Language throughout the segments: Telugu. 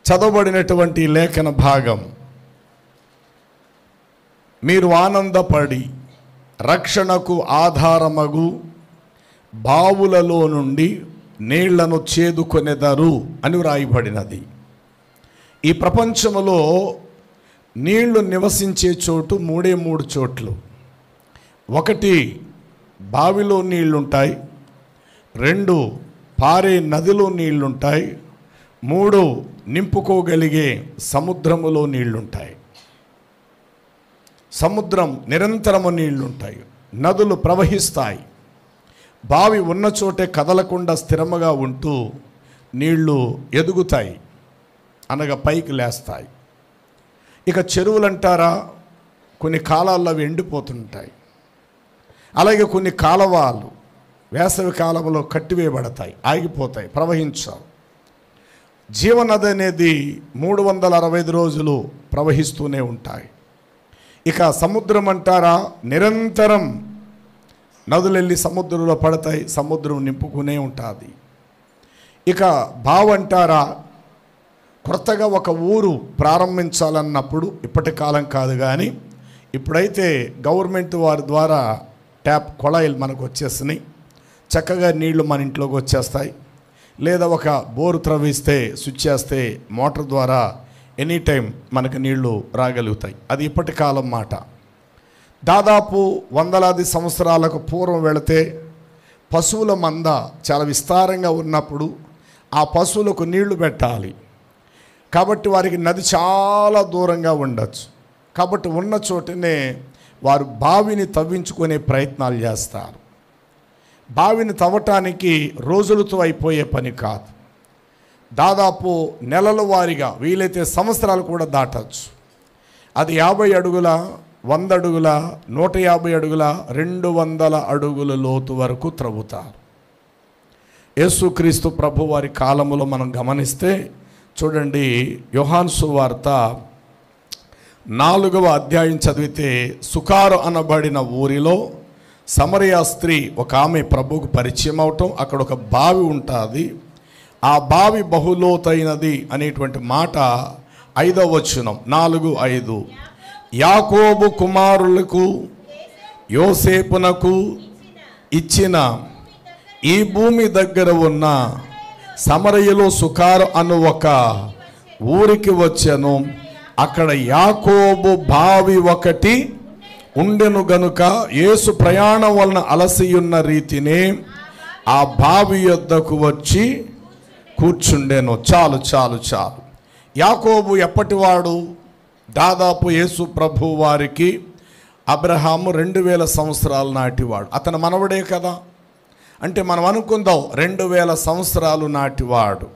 చదవబడినటువంటి లేఖన భాగం, మీరు ఆనందపడి రక్షణకు ఆధారమగు బావులలో నుండి నీళ్లను చేదుకొనెదరు అని వ్రాయబడినది. ఈ ప్రపంచంలో నీళ్లు నివసించే చోటు మూడు చోట్లు. ఒకటి, బావిలో నీళ్లుంటాయి. 2, పారే నదిలో నీళ్లుంటాయి. 3, నింపుకోగలిగే సముద్రములో నీళ్లుంటాయి. సముద్రం నిరంతరము నీళ్లుంటాయి, నదులు ప్రవహిస్తాయి. బావి ఉన్న చోటే కదలకుండా స్థిరముగా ఉంటూ నీళ్లు ఎదుగుతాయి, అనగా పైకి లేస్తాయి. ఇక చెరువులు అంటారా, కొన్ని కాలాల్లో అవి ఎండిపోతుంటాయి. అలాగే కొన్ని కాలవలు వేసవి కాలంలో కట్టివేయబడతాయి, ఆగిపోతాయి, ప్రవహించాలి. జీవనది అనేది 365 రోజులు ప్రవహిస్తూనే ఉంటాయి. ఇక సముద్రం అంటారా, నిరంతరం నదులు వెళ్ళి సముద్రంలో పడతాయి, సముద్రం నింపుకునే ఉంటుంది. ఇక బావి అంటారా, కొత్తగా ఒక ఊరు ప్రారంభించాలన్నప్పుడు, ఇప్పటి కాలం కాదు కానీ ఇప్పుడైతే గవర్నమెంట్ వారి ద్వారా ట్యాప్ కొళాయిలు మనకు వచ్చేసినాయి. చక్కగా నీళ్లు మన ఇంట్లోకి వచ్చేస్తాయి. లేదా ఒక బోరు త్రవ్విస్తే, స్విచ్ చేస్తే మోటార్ ద్వారా ఎనీ టైం మనకు నీళ్లు రాగలుగుతాయి. అది ఇప్పటి కాలం మాట. దాదాపు వందలాది సంవత్సరాలకు పూర్వం వెళితే పశువుల మంద చాలా విస్తారంగా ఉన్నప్పుడు ఆ పశువులకు నీళ్లు పెట్టాలి. కాబట్టి వారికి నది చాలా దూరంగా ఉండొచ్చు. కాబట్టి ఉన్న చోటనే వారు బావిని తవ్వించుకునే ప్రయత్నాలు చేస్తారు. బావిని తవ్వటానికి రోజులతో అయిపోయే పని కాదు. దాదాపు నెలల వారీగా, వీలైతే సంవత్సరాలు కూడా దాటచ్చు. అది 50 అడుగుల, 100 అడుగుల, 150 అడుగుల, 200 అడుగుల లోతు వరకు త్రవ్వుతారు. యేసుక్రీస్తు ప్రభు వారి కాలములో మనం గమనిస్తే చూడండి, యోహాను సువార్త 4వ అధ్యాయం చదివితే, సుకారు అనబడిన ఊరిలో సమరయ స్త్రీ ఒక ఆమె ప్రభువుకు పరిచయం అవటం, అక్కడ ఒక బావి ఉంటుంది. ఆ బావి బహులోతైనది అనేటువంటి మాట 5వ వచనం, 4:5. యాకోబు కుమారులకు యోసేపునకు ఇచ్చిన ఈ భూమి దగ్గర ఉన్న సమరయలో సుకారు అను ఒక ఊరికి వచ్చాను. అక్కడ యాకోబు బావి ఒకటి ఉండెను గనుక యేసు ప్రయాణం వలన అలసియున్న రీతినే ఆ బావి యొద్దకు వచ్చి కూర్చుండెను. చాలు చాలు చాలు. యాకోబు ఎప్పటివాడు? దాదాపు యేసు ప్రభు వారికి అబ్రహాము 2000 సంవత్సరాల నాటివాడు. అతను మనవడే కదా. అంటే మనం అనుకుందాం 2000 సంవత్సరాలు నాటివాడు.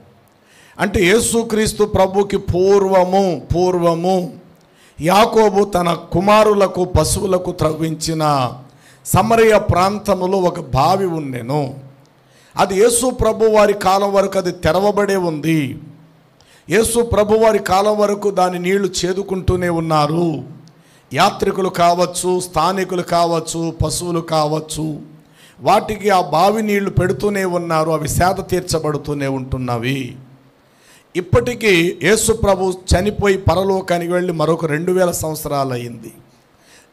అంటే యేసుక్రీస్తు ప్రభుకి పూర్వము యాకోబు తన కుమారులకు పశువులకు త్రవ్వించిన సమరయ ప్రాంతములో ఒక బావి ఉండెను. అది యేసు ప్రభు వారి కాలం వరకు అది తెరవబడే ఉంది. యేసు ప్రభు వారి కాలం వరకు దాని నీళ్లు చేదుకుంటూనే ఉన్నారు. యాత్రికులు కావచ్చు, స్థానికులు కావచ్చు, పశువులు కావచ్చు, వాటికి ఆ బావి నీళ్లు పెడుతూనే ఉన్నారు. అవి సేద తీర్చబడుతూనే ఉంటున్నవి. ఇప్పటికీ యేసు ప్రభు చనిపోయి పరలోకానికి వెళ్ళి మరొక 2000 సంవత్సరాలు అయింది.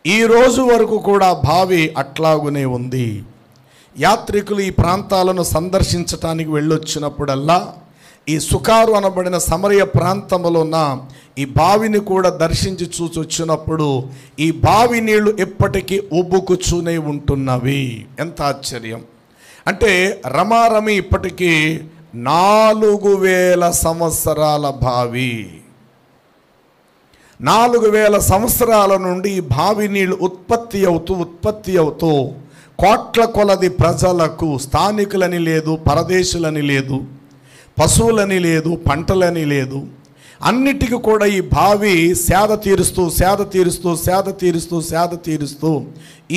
ఈ రోజు వరకు కూడా బావి అట్లాగునే ఉంది. యాత్రికులు ఈ ప్రాంతాలను సందర్శించటానికి వెళ్ళొచ్చినప్పుడల్లా ఈ సుకారు అనబడిన సమరయ ప్రాంతంలో ఉన్న ఈ బావిని కూడా దర్శించి చూసొచ్చినప్పుడు ఈ బావి నీళ్లు ఎప్పటికీ ఉబ్బుకుచూనే ఉంటున్నవి. ఎంత ఆశ్చర్యం! అంటే రమారమి ఇప్పటికీ 4000 సంవత్సరాల బావి. 4000 సంవత్సరాల నుండి ఈ బావి నీళ్లు ఉత్పత్తి అవుతూ కోట్ల కొలది ప్రజలకు, స్థానికులని లేదు, పరదేశులని లేదు, పశువులని లేదు, పంటలని లేదు, అన్నిటికీ కూడా ఈ బావి సేద తీరుస్తూ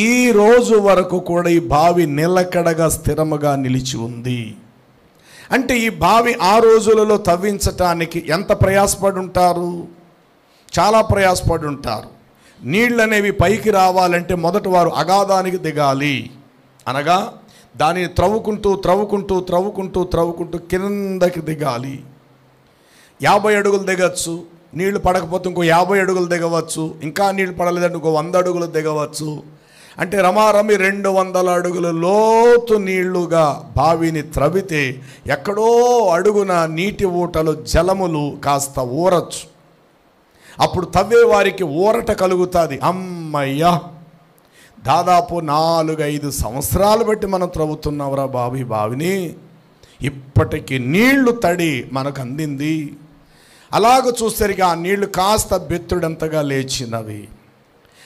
ఈ రోజు వరకు కూడా ఈ బావి నిలకడగా స్థిరముగా నిలిచి ఉంది. అంటే ఈ బావి ఆ రోజులలో తవ్వించటానికి ఎంత ప్రయాసపడి ఉంటారు? చాలా ప్రయాసపడి ఉంటారు. నీళ్ళు అనేవి పైకి రావాలంటే మొదట వారు అగాధానికి దిగాలి. అనగా దానిని త్రవ్వుకుంటూ కిందకి దిగాలి. 50 అడుగులు దిగచ్చు, నీళ్లు పడకపోతే ఇంకో 50 అడుగులు దిగవచ్చు, ఇంకా నీళ్లు పడలేదంటే ఇంకో 100 అడుగులు దిగవచ్చు. అంటే రమారమి 200 అడుగుల లోతు నీళ్లుగా బావిని త్రవితే ఎక్కడో అడుగున నీటి ఊటలు జలములు కాస్త ఊరచ్చు. అప్పుడు తవ్వే వారికి ఊరట కలుగుతుంది. అమ్మయ్యా, దాదాపు 4-5 సంవత్సరాలు బట్టి మనం త్రవ్వుతున్నావురా బావిని, ఇప్పటికీ నీళ్లు తడి మనకు అందింది. అలాగ చూసరికి ఆ నీళ్లు కాస్త బెత్తుడంతగా లేచినవి,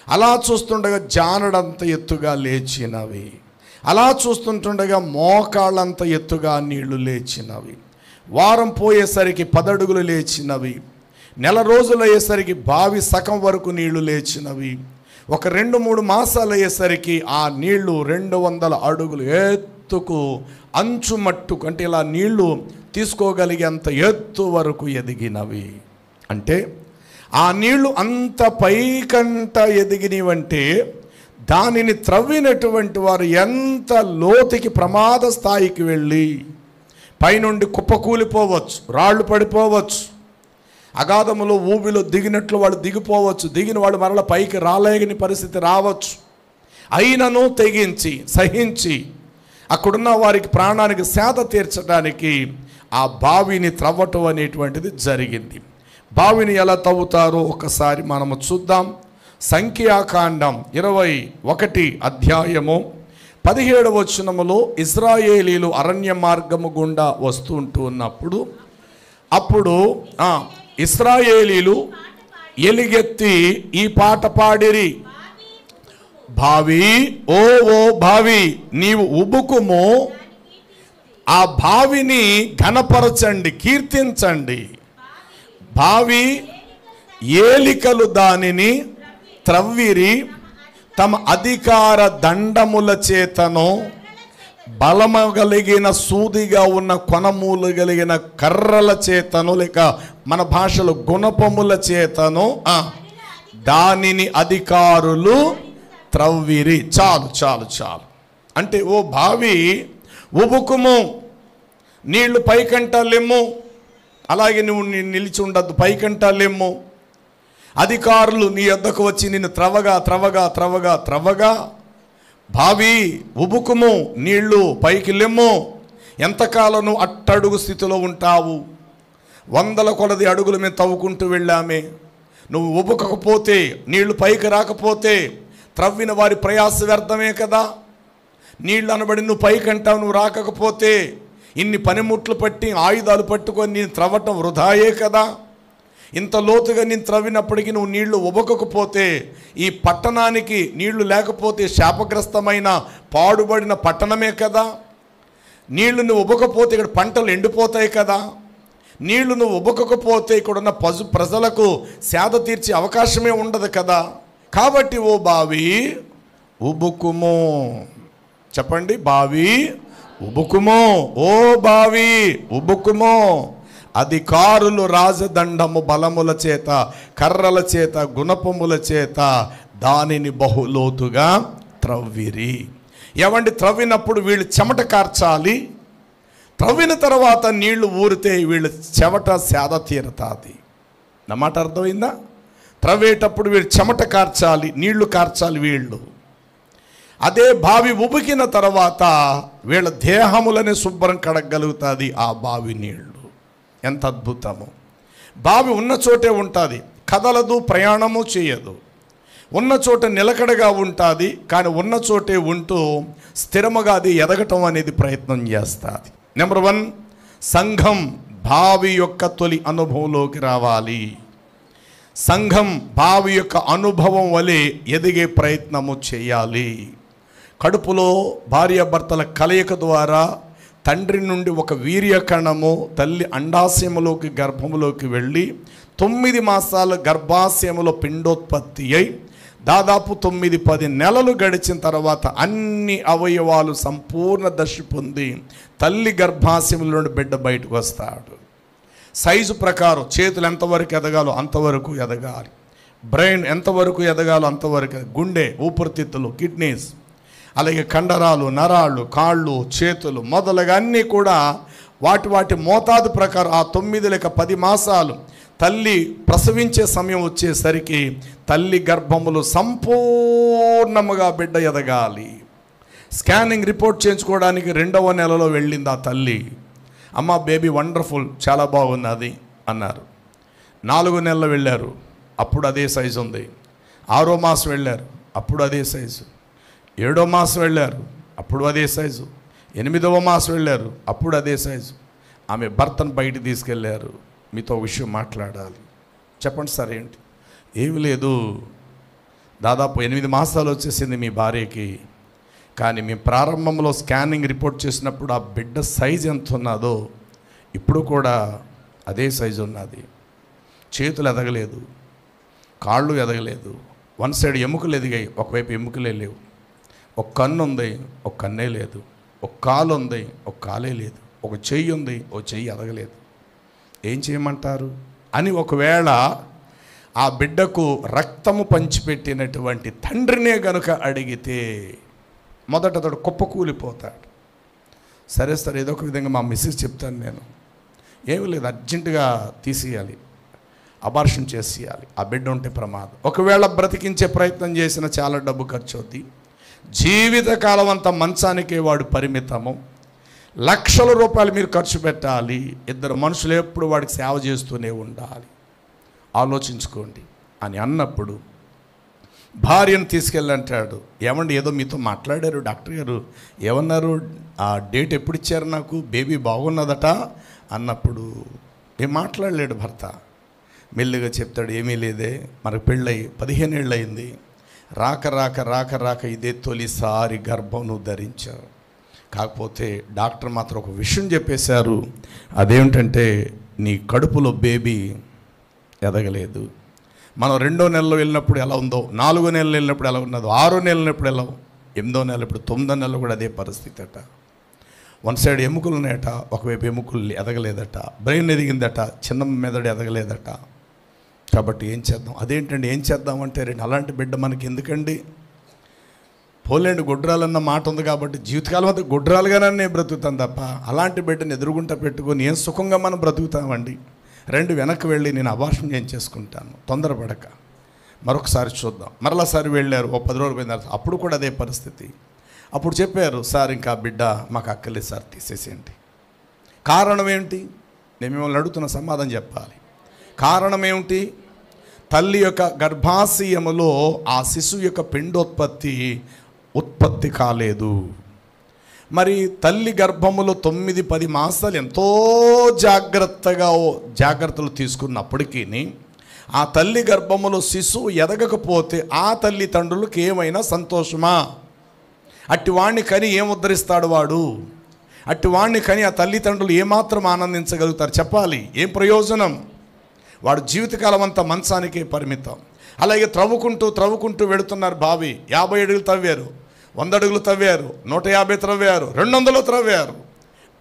అలా చూస్తుండగా జానడంత ఎత్తుగా లేచినవి, అలా చూస్తుంటుండగా మోకాళ్ళంత ఎత్తుగా నీళ్లు లేచినవి. వారం పోయేసరికి 10 అడుగులు లేచినవి. నెల రోజులు అయ్యేసరికి బావి సగం వరకు నీళ్లు లేచినవి. ఒక 2-3 మాసాలు అయ్యేసరికి ఆ నీళ్లు 200 అడుగులు ఎత్తుకు అంచుమట్టుకు, అంటే ఇలా నీళ్లు తీసుకోగలిగేంత ఎత్తు వరకు ఎదిగినవి. అంటే ఆ నీళ్లు అంత పైకంట ఎదిగినవంటే దానిని త్రవ్వినటువంటి వారు ఎంత లోతుకి ప్రమాద స్థాయికి వెళ్ళి పైనుండి కుప్పకూలిపోవచ్చు, రాళ్ళు పడిపోవచ్చు, అగాధములో ఊబిలో దిగినట్లు వాళ్ళు దిగిపోవచ్చు, దిగిన వాళ్ళు మరల పైకి రాలేని పరిస్థితి రావచ్చు. అయినను తెగించి సహించి అక్కడున్న వారికి ప్రాణానికి సేద తీర్చడానికి ఆ బావిని త్రవ్వటం అనేటువంటిది జరిగింది. బావిని ఎలా తవ్వుతారో ఒకసారి మనము చూద్దాం. సంఖ్యాకాండం 21 అధ్యాయము 17వ వచనములో ఇశ్రాయేలీలు అరణ్య మార్గము గుండా వస్తుంటూ ఉన్నప్పుడు అప్పుడు ఇశ్రాయేలీలు ఎలుగెత్తి ఈ పాట పాడిరి. బావి ఓ బావి నీవు ఉబుకుము, ఆ బావిని ఘనపరచండి, కీర్తించండి. బావి ఏలికలు దానిని త్రవ్విరి, తమ అధికార దండముల చేతను బలము కలిగిన సూదిగా ఉన్న కొనమూలు కలిగిన కర్రల చేతను, లేక మన భాషలో గుణపముల చేతను దానిని అధికారులు త్రవ్విరి. చాలు చాలు చాలు. అంటే ఓ బావి ఉబుకుము, నీళ్లు పైకంటా లెమ్ము, అలాగే నువ్వు నిలిచి ఉండద్దు, పైకంటా లెమ్ము. అధికారులు నీ వద్దకు వచ్చి నిన్ను త్రవగా త్రవగా త్రవగా త్రవగా బావి ఉబుకుము, నీళ్లు పైకి లెమ్ము. ఎంతకాలం నువ్వు అట్టడుగు స్థితిలో ఉంటావు? 100 కొలది అడుగులు మేము తవ్వుకుంటూ వెళ్ళామే. నువ్వు ఉబుకకపోతే, నీళ్లు పైకి రాకపోతే త్రవ్విన వారి ప్రయాస వ్యర్థమే కదా. నీళ్ళు అనబడి నువ్వు పైకంటావు, నువ్వు రాకపోతే ఇన్ని పనిముట్లు పట్టి ఆయుధాలు పట్టుకొని నేను త్రవ్వటం వృధాయే కదా. ఇంత లోతుగా నేను త్రవ్వినప్పటికీ నువ్వు నీళ్లు ఉబకకపోతే, ఈ పట్టణానికి నీళ్లు లేకపోతే శాపగ్రస్తమైన పాడుబడిన పట్టణమే కదా. నీళ్లు నువ్వు ఉబకపోతే ఇక్కడ పంటలు ఎండిపోతాయి కదా. నీళ్లు నువ్వు ఉబకకపోతే ఇక్కడున్న ప్రజలకు సేద తీర్చే అవకాశమే ఉండదు కదా. కాబట్టి ఓ బావి ఉబుకుము. చెప్పండి, బావి ఉబుకుము, ఓ బావి ఉబుకుము. అధికారులు రాజదండము బలముల చేత, కర్రల చేత, గుణపముల చేత దానిని బహులోతుగా త్రవ్విరి. ఏమండి, త్రవ్వినప్పుడు వీళ్ళు చెమట కార్చాలి. త్రవ్విన తర్వాత నీళ్లు ఊరితే వీళ్ళు చెమట సేద తీరుతుంది. నా మాట అర్థమైందా? త్రవ్వేటప్పుడు వీళ్ళు చెమట కార్చాలి, నీళ్లు కార్చాలి వీళ్ళు. అదే బావి ఉబికిన తర్వాత వీళ్ళ దేహములని శుభ్రం కడగలుగుతుంది ఆ బావి నీళ్లు. ఎంత అద్భుతము! బావి ఉన్న చోటే ఉంటుంది, కదలదు, ప్రయాణము చేయదు. ఉన్న చోట నిలకడగా ఉంటుంది, కానీ ఉన్న చోటే ఉంటూ స్థిరముగా అది ఎదగటం అనేది ప్రయత్నం చేస్తుంది. నెంబర్ 1, సంఘం బావి యొక్క తొలి అనుభవంలోకి రావాలి. సంఘం బావి యొక్క అనుభవం వలె ఎదిగే ప్రయత్నము చేయాలి. కడుపులో భార్యాభర్తల కలయిక ద్వారా తండ్రి నుండి ఒక వీర్యకణము తల్లి అండాశయములోకి గర్భములోకి వెళ్ళి 9 మాసాల గర్భాశయములో పిండోత్పత్తి అయి దాదాపు 9-10 నెలలు గడిచిన తర్వాత అన్ని అవయవాలు సంపూర్ణ దశ పొంది తల్లి గర్భాశయముల నుండి బిడ్డ బయటకు వస్తాడు. సైజు ప్రకారం చేతులు ఎంతవరకు ఎదగాలో అంతవరకు ఎదగాలి, బ్రెయిన్ ఎంతవరకు ఎదగాలో అంతవరకు, గుండె, ఊపిరితిత్తులు, కిడ్నీస్, అలాగే కండరాలు, నరాళ్ళు, కాళ్ళు, చేతులు మొదలగా అన్నీ కూడా వాటి మోతాదు ప్రకారం ఆ 9 లేక 10 మాసాలు తల్లి ప్రసవించే సమయం వచ్చేసరికి తల్లి గర్భములు సంపూర్ణముగా బిడ్డ ఎదగాలి. స్కానింగ్ రిపోర్ట్ చేయించుకోవడానికి 2వ నెలలో వెళ్ళింది ఆ తల్లి. అమ్మ బేబీ వండర్ఫుల్, చాలా బాగున్నది అన్నారు. 4 నెలలు వెళ్ళారు, అప్పుడు అదే సైజు ఉంది. 6వ మాసం వెళ్ళారు, అప్పుడు అదే సైజు. 7వ మాసం వెళ్ళారు, అప్పుడు అదే సైజు. 8వ మాసం వెళ్ళారు, అప్పుడు అదే సైజు. ఆమె భర్తను బయటికి తీసుకెళ్ళారు. మీతో విషయం మాట్లాడాలి. చెప్పండి సార్ ఏంటి? ఏమీ లేదు, దాదాపు 8 మాసాలు వచ్చేసింది మీ భార్యకి. కానీ మేము ప్రారంభంలో స్కానింగ్ రిపోర్ట్ చేసినప్పుడు ఆ బిడ్డ సైజు ఎంత ఉన్నదో ఇప్పుడు కూడా అదే సైజు ఉన్నది. చేతులు ఎదగలేదు, కాళ్ళు ఎదగలేదు, వన్ సైడ్ ఎముకలు ఎదిగాయి, ఒకవైపు ఎముకలే లేవు. ఒక కన్ను ఉంది, ఒక కన్నే లేదు. ఒక కాలు ఉంది, ఒక కాలే లేదు. ఒక చెయ్యి ఉంది, ఒక చెయ్యి ఎదగలేదు. ఏం చేయమంటారు అని ఒకవేళ ఆ బిడ్డకు రక్తము పంచిపెట్టినటువంటి తండ్రినే గనుక అడిగితే మొదట అతడు కుప్పకూలిపోతాడు. సరే సరే ఏదో ఒక విధంగా మా మిస్సెస్ చెప్తాను నేను, ఏమీ లేదు, అర్జెంటుగా తీసేయాలి, అబార్షన్ చేసేయాలి, ఆ బిడ్డ ఉంటే ప్రమాదం. ఒకవేళ బ్రతికించే ప్రయత్నం చేసిన చాలా డబ్బు ఖర్చు అవుతుంది. జీవితకాలం అంతా మంచానికే వాడు పరిమితము. లక్షల రూపాయలు మీరు ఖర్చు పెట్టాలి. 2 మనుషులు ఎప్పుడు వాడికి సేవ చేస్తూనే ఉండాలి. ఆలోచించుకోండి అని అన్నప్పుడు భార్యను తీసుకెళ్ళంటాడు. ఏమండి ఏదో మీతో మాట్లాడారు డాక్టర్ గారు, ఏమన్నారు, ఆ డేట్ ఎప్పుడు ఇచ్చారు నాకు, బేబీ బాగున్నదట అన్నప్పుడు ఏం మాట్లాడలేడు భర్త. మెల్లిగా చెప్తాడు, ఏమీ లేదే, మనకు పెళ్ళయి 15 ఏళ్ళు అయింది, రాక ఇదే తొలిసారి గర్భం నువ్వు ధరించావు. కాకపోతే డాక్టర్ మాత్రం ఒక విషయం చెప్పేశారు, అదేమిటంటే నీ కడుపులో బేబీ ఎదగలేదు. మనం 2వ నెలలో వెళ్ళినప్పుడు ఎలా ఉందో, 4వ నెలలో వెళ్ళినప్పుడు ఎలా ఉన్నదో, 6వ నెలలో వెళ్ళినప్పుడు ఎలా, 8వ నెల, ఇప్పుడు 9వ నెలలో కూడా అదే పరిస్థితి అట. వన్ సైడ్ ఎముకలు ఉన్నాయట, ఒకవైపు ఎముకలు ఎదగలేదట. బ్రెయిన్ ఎదిగిందట, చిన్న మెదడు ఎదగలేదట. కాబట్టి ఏం చేద్దాం, అదేంటండి ఏం చేద్దామంటే, అలాంటి బిడ్డ మనకి ఎందుకండి, పోలేండి గుడ్రాలన్న మాట ఉంది కాబట్టి జీవితకాలం అంతా గుడ్రాలుగానే నేను బ్రతుకుతాను తప్ప అలాంటి బిడ్డను ఎదురుగుంట పెట్టుకొని ఏం సుఖంగా మనం బ్రతుకుతామండి. 2 వెనక్కి వెళ్ళి నేను అబార్షన్ చేసుకుంటాను, తొందరపడక మరొకసారి చూద్దాం. మరలాసారి వెళ్ళారు, ఓ 10 రోజులు పోయిన తర్వాత అప్పుడు కూడా అదే పరిస్థితి. అప్పుడు చెప్పారు, సార్ ఇంకా బిడ్డ మాకు అక్కర్లేదు సార్, తీసేసేయండి. కారణం ఏమిటి? నేను మిమ్మల్ని అడుగుతున్న సమాధానం చెప్పాలి. కారణం ఏమిటి? తల్లి యొక్క గర్భాశయములో ఆ శిశువు యొక్క పిండోత్పత్తి ఉత్పత్తి కాలేదు. మరి తల్లి గర్భములో 9-10 మాసాలు ఎంతో జాగ్రత్తలు తీసుకున్నప్పటికీ ఆ తల్లి గర్భములో శిశువు ఎదగకపోతే ఆ తల్లిదండ్రులకు ఏమైనా సంతోషమా? అట్టివాణ్ణి కని ఏం ఉద్ధరిస్తాడు వాడు? అట్టివాణ్ణి కని ఆ తల్లిదండ్రులు ఏమాత్రం ఆనందించగలుగుతారు చెప్పాలి? ఏం ప్రయోజనం? వాడు జీవితకాలం అంతా మంచానికే పరిమితం. అలాగే త్రవ్వుకుంటూ వెళుతున్నారు. బావి 50 అడుగులు తవ్వారు, 100 అడుగులు తవ్వారు, 150 త్రవ్వారు, 200 త్రవ్వారు,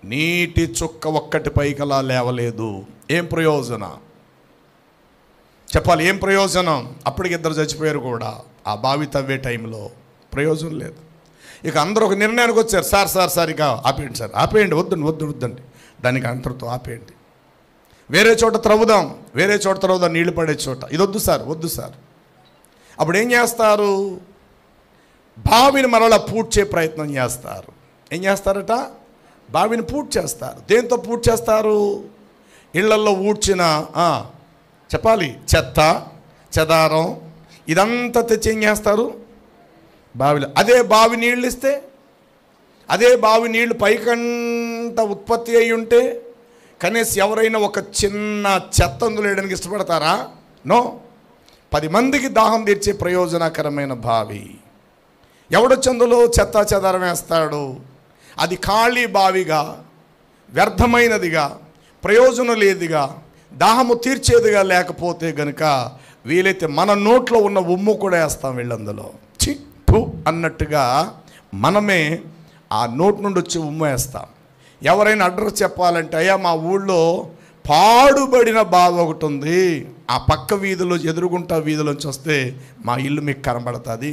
నీటి చుక్క ఒక్కటి పైకలా లేవలేదు. ఏం ప్రయోజనం చెప్పాలి? ఏం ప్రయోజనం? అప్పటికి 2 చచ్చిపోయారు కూడా ఆ బావి తవ్వే టైంలో. ప్రయోజనం లేదు. ఇక అందరూ ఒక నిర్ణయానికి వచ్చారు, సార్ ఇక ఆపేయండి సార్, ఆపేయండి, వద్దండి, దానికి అంతటితో ఆపేయండి, వేరే చోట త్రవ్వుదాం, నీళ్లు పడే చోట. ఇది వద్దు సార్. అప్పుడు ఏం చేస్తారు? బావిని మరలా పూడ్చే ప్రయత్నం చేస్తారు. ఏం చేస్తారట? బావిని పూడ్చి చేస్తారు. దేంతో పూడ్చి చేస్తారు? ఇళ్లల్లో ఊడ్చిన చెప్పాలి చెత్త చెదారం ఇదంతా తెచ్చి ఏం చేస్తారు? బావిలో. అదే బావి నీళ్ళు ఇస్తే, అదే బావి నీళ్లు పైకంట ఉత్పత్తి అయి ఉంటే కనీసం ఎవరైనా ఒక చిన్న చెత్త అందులో వేయడానికి ఇష్టపడతారా? నో. 10 మందికి దాహం తీర్చే ప్రయోజనకరమైన బావి. ఎవడొచ్చి అందులో చెత్త చెదారం వేస్తాడు? అది ఖాళీ బావిగా, వ్యర్థమైనదిగా, ప్రయోజనం లేదుగా, దాహము తీర్చేదిగా లేకపోతే గనుక వీలైతే మన నోట్లో ఉన్న ఉమ్ము కూడా వేస్తాం వీళ్ళందులో. చిప్పు అన్నట్టుగా మనమే ఆ నోటి నుండి వచ్చి ఉమ్ము వేస్తాం. ఎవరైనా అడ్రస్ చెప్పాలంటే, అయ్యా మా ఊళ్ళో పాడుబడిన బావి ఒకటి ఉంది, ఆ పక్క వీధిలో ఎదురుగుంటా వీధిలోంచి వస్తే మా ఇల్లు మీకు కనబడుతుంది,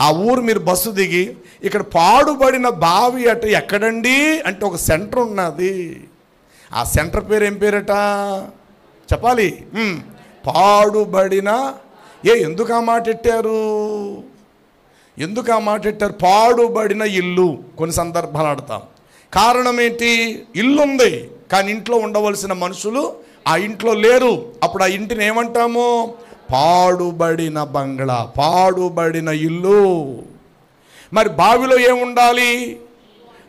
ఆ ఊరు మీరు బస్సు దిగి ఇక్కడ పాడుబడిన బావి అటు ఎక్కడండి అంటే ఒక సెంటర్ ఉన్నది, ఆ సెంటర్ పేరు ఏం పేరట చెప్పాలి? పాడుబడిన. ఎందుకు ఆ మాట పెట్టారు? ఎందుకు ఆ మాట పెట్టారు? పాడుబడిన ఇల్లు. కొన్ని సందర్భాలు ఆడతాం. కారణం ఏంటి? ఇల్లు ఉంది కానీ ఇంట్లో ఉండవలసిన మనుషులు ఆ ఇంట్లో లేరు. అప్పుడు ఆ ఇంటిని ఏమంటాము? పాడుబడిన బంగ్లా, పాడుబడిన ఇల్లు. మరి బావిలో ఏముండాలి?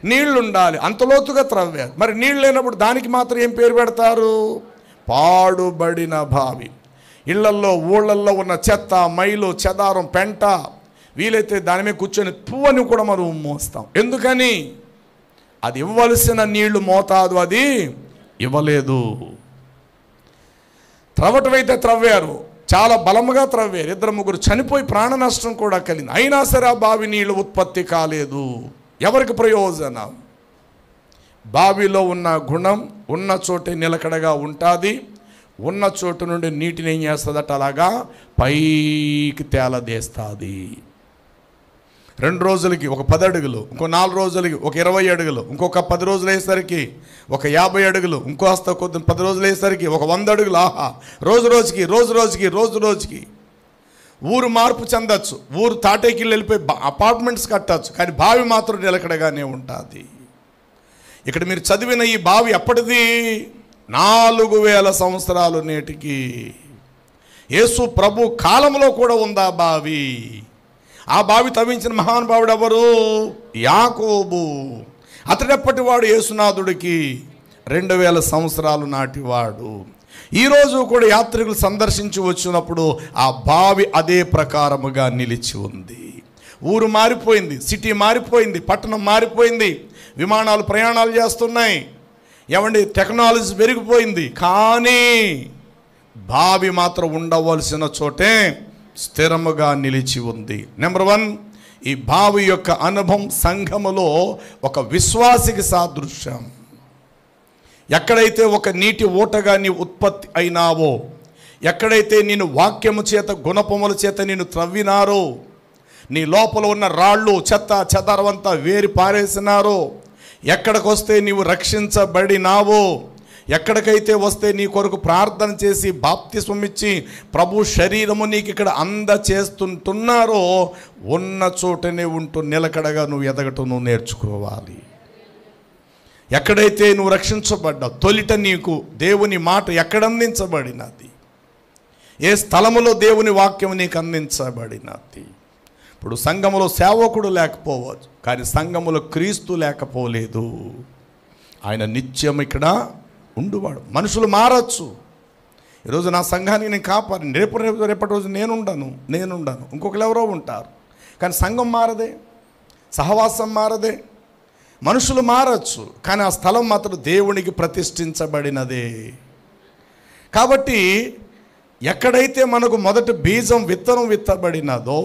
నీళ్లు ఉండాలి. అంత లోతుగా త్రవ్వారు. మరి నీళ్ళు లేనప్పుడు దానికి మాత్రం ఏం పేరు పెడతారు? పాడుబడిన బావి. ఇళ్లల్లో ఊళ్ళల్లో ఉన్న చెత్త, మైలు, చెదారం, పెంట, వీలైతే దాని మీద కూర్చొని పువ్వని కూడా మనం మోస్తాం. ఎందుకని? అది ఇవ్వవలసిన నీళ్లు మోతాదు అది ఇవ్వలేదు. త్రవ్వటం అయితే త్రవ్వారు, చాలా బలముగా త్రవ్వారు. 2-3 చనిపోయి ప్రాణ నష్టం కూడా కలిగింది. అయినా సరే ఆ బావి నీళ్లు ఉత్పత్తి కాలేదు. ఎవరికి ప్రయోజనం? బావిలో ఉన్న గుణం ఉన్న చోటే నిలకడగా ఉంటుంది. ఉన్న చోటు నుండి నీటిని ఏం చేస్తుందట? అలాగా పైకి తేలదేస్తుంది. 2 రోజులకి ఒక 10 అడుగులు, ఇంకో 4 రోజులకి ఒక 20 అడుగులు, ఇంకొక 10 రోజులు అయ్యేసరికి ఒక 50 అడుగులు, ఇంకోస్త కొద్ది 10 రోజులు అయ్యేసరికి ఒక 100 అడుగులు. ఆహా, రోజు రోజుకి ఊరు మార్పు చెందొచ్చు. ఊరు తాటేకిళ్ళు వెళ్ళిపోయి అపార్ట్మెంట్స్ కట్టచ్చు, కానీ బావి మాత్రం నిలకడగానే ఉంటుంది. ఇక్కడ మీరు చదివిన ఈ బావి ఎప్పటిది? 4000 సంవత్సరాలు నేటికి. యేసు ప్రభు కాలంలో కూడా ఉందా బావి? ఆ బావి తవ్వించిన మహానుభావుడు ఎవరు? యాకోబు. అతడెప్పటి వాడు? యేసునాథుడికి 2000 సంవత్సరాలు నాటివాడు. ఈరోజు కూడా యాత్రికులు సందర్శించి వచ్చినప్పుడు ఆ బావి అదే ప్రకారముగా నిలిచి ఉంది. ఊరు మారిపోయింది, సిటీ మారిపోయింది, పట్టణం మారిపోయింది, విమానాలు ప్రయాణాలు చేస్తున్నాయి, టెక్నాలజీ పెరిగిపోయింది, కానీ బావి మాత్రం ఉండవలసిన చోటే స్థిరముగా నిలిచి ఉంది. నెంబర్ 1, ఈ బావి యొక్క అనుభవం సంఘములో ఒక విశ్వాసికి సాదృశ్యం. ఎక్కడైతే ఒక నీటి ఊటగా నీ ఉత్పత్తి అయినావో, ఎక్కడైతే నేను వాక్యము చేత గుణపముల చేత నేను త్రవ్వినారో, నీ లోపల ఉన్న రాళ్ళు చెత్త చెదరవంతా వేరి పారేసినారో, ఎక్కడికొస్తే నీవు రక్షించబడినావో, ఎక్కడికైతే వస్తే నీ కొరకు ప్రార్థన చేసి బాప్తిస్మం ఇచ్చి ప్రభు శరీరము నీకు ఇక్కడ అందచేస్తుంటున్నారో, ఉన్న చోటనే ఉంటూ నిలకడగా నువ్వు ఎదగటం నువ్వు నేర్చుకోవాలి. ఎక్కడైతే నువ్వు రక్షించబడ్డావు, తొలిట నీకు దేవుని మాట ఎక్కడ అందించబడినది, ఏ స్థలములో దేవుని వాక్యం నీకు అందించబడినది. ఇప్పుడు సంఘములో సేవకుడు లేకపోవచ్చు, కానీ సంఘములో క్రీస్తు లేకపోలేదు. ఆయన నిత్యం ఇక్కడ ఉండువాడు. మనుషులు మారచ్చు. ఈరోజు నా సంఘానికి నేను కాపాడి, రేపటి రోజు నేనుండను, ఇంకొకరు ఎవరో ఉంటారు, కానీ సంఘం మారదే, సహవాసం మారదే. మనుషులు మారచ్చు, కానీ ఆ స్థలం మాత్రం దేవునికి ప్రతిష్ఠించబడినదే. కాబట్టి ఎక్కడైతే మనకు మొదటి బీజం విత్తనం విత్తబడినదో,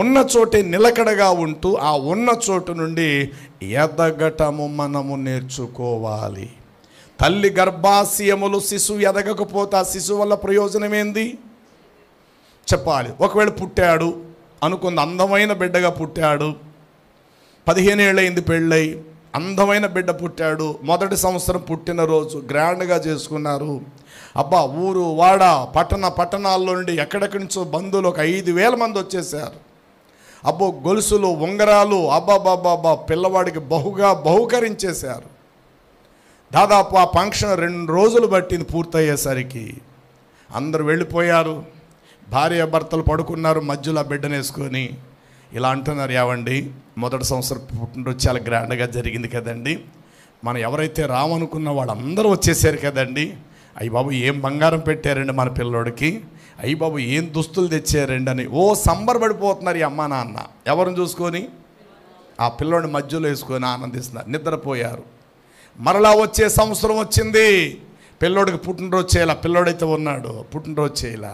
ఉన్న చోటే నిలకడగా ఉంటూ ఆ ఉన్న చోటు నుండి ఎదగటము మనము నేర్చుకోవాలి. తల్లి గర్భాశయములు శిశువు ఎదగకపోతే ఆ శిశువు వల్ల ప్రయోజనం ఏంది చెప్పాలి. ఒకవేళ పుట్టాడు అనుకుంది, అందమైన బిడ్డగా పుట్టాడు, 15 ఏళ్ళయింది పెళ్ళై, అందమైన బిడ్డ పుట్టాడు, మొదటి సంవత్సరం పుట్టినరోజు గ్రాండ్గా చేసుకున్నారు. అబ్బా, ఊరు వాడ పట్టణాల్లో నుండి ఎక్కడెక్కడి నుంచో బంధువులు ఒక 5,000 మంది వచ్చేసారు. అబ్బో, గొలుసులు ఉంగరాలు, అబ్బాబాబా, పిల్లవాడికి బహుకరించేశారు. దాదాపు ఆ ఫంక్షన్ 2 రోజులు పట్టింది పూర్తయ్యేసరికి. అందరూ వెళ్ళిపోయారు, భార్యాభర్తలు పడుకున్నారు, మధ్యలో ఆ బిడ్డను వేసుకొని ఇలా అంటున్నారు, ఏవండి మొదటి సంవత్సరం పుట్టినరోజు చాలా గ్రాండ్గా జరిగింది కదండి, మనం ఎవరైతే రామనుకున్న వాళ్ళందరూ వచ్చేసారు కదండి, అయ్యి బాబు ఏం బంగారం పెట్టారండి మన పిల్లోడికి, అయ్యి బాబు ఏం దుస్తులు తెచ్చారండి అని సంబరపడిపోతున్నారు ఈ అమ్మా నాన్న. ఎవరిని చూసుకొని? ఆ పిల్లోడిని మధ్యలో వేసుకొని ఆనందిస్తున్నారు. నిద్రపోయారు. మరలా వచ్చే సంవత్సరం వచ్చింది, పిల్లోడికి పుట్టినరోజు చేయాల, పిల్లోడైతే ఉన్నాడు పుట్టినరోజు చేయాల.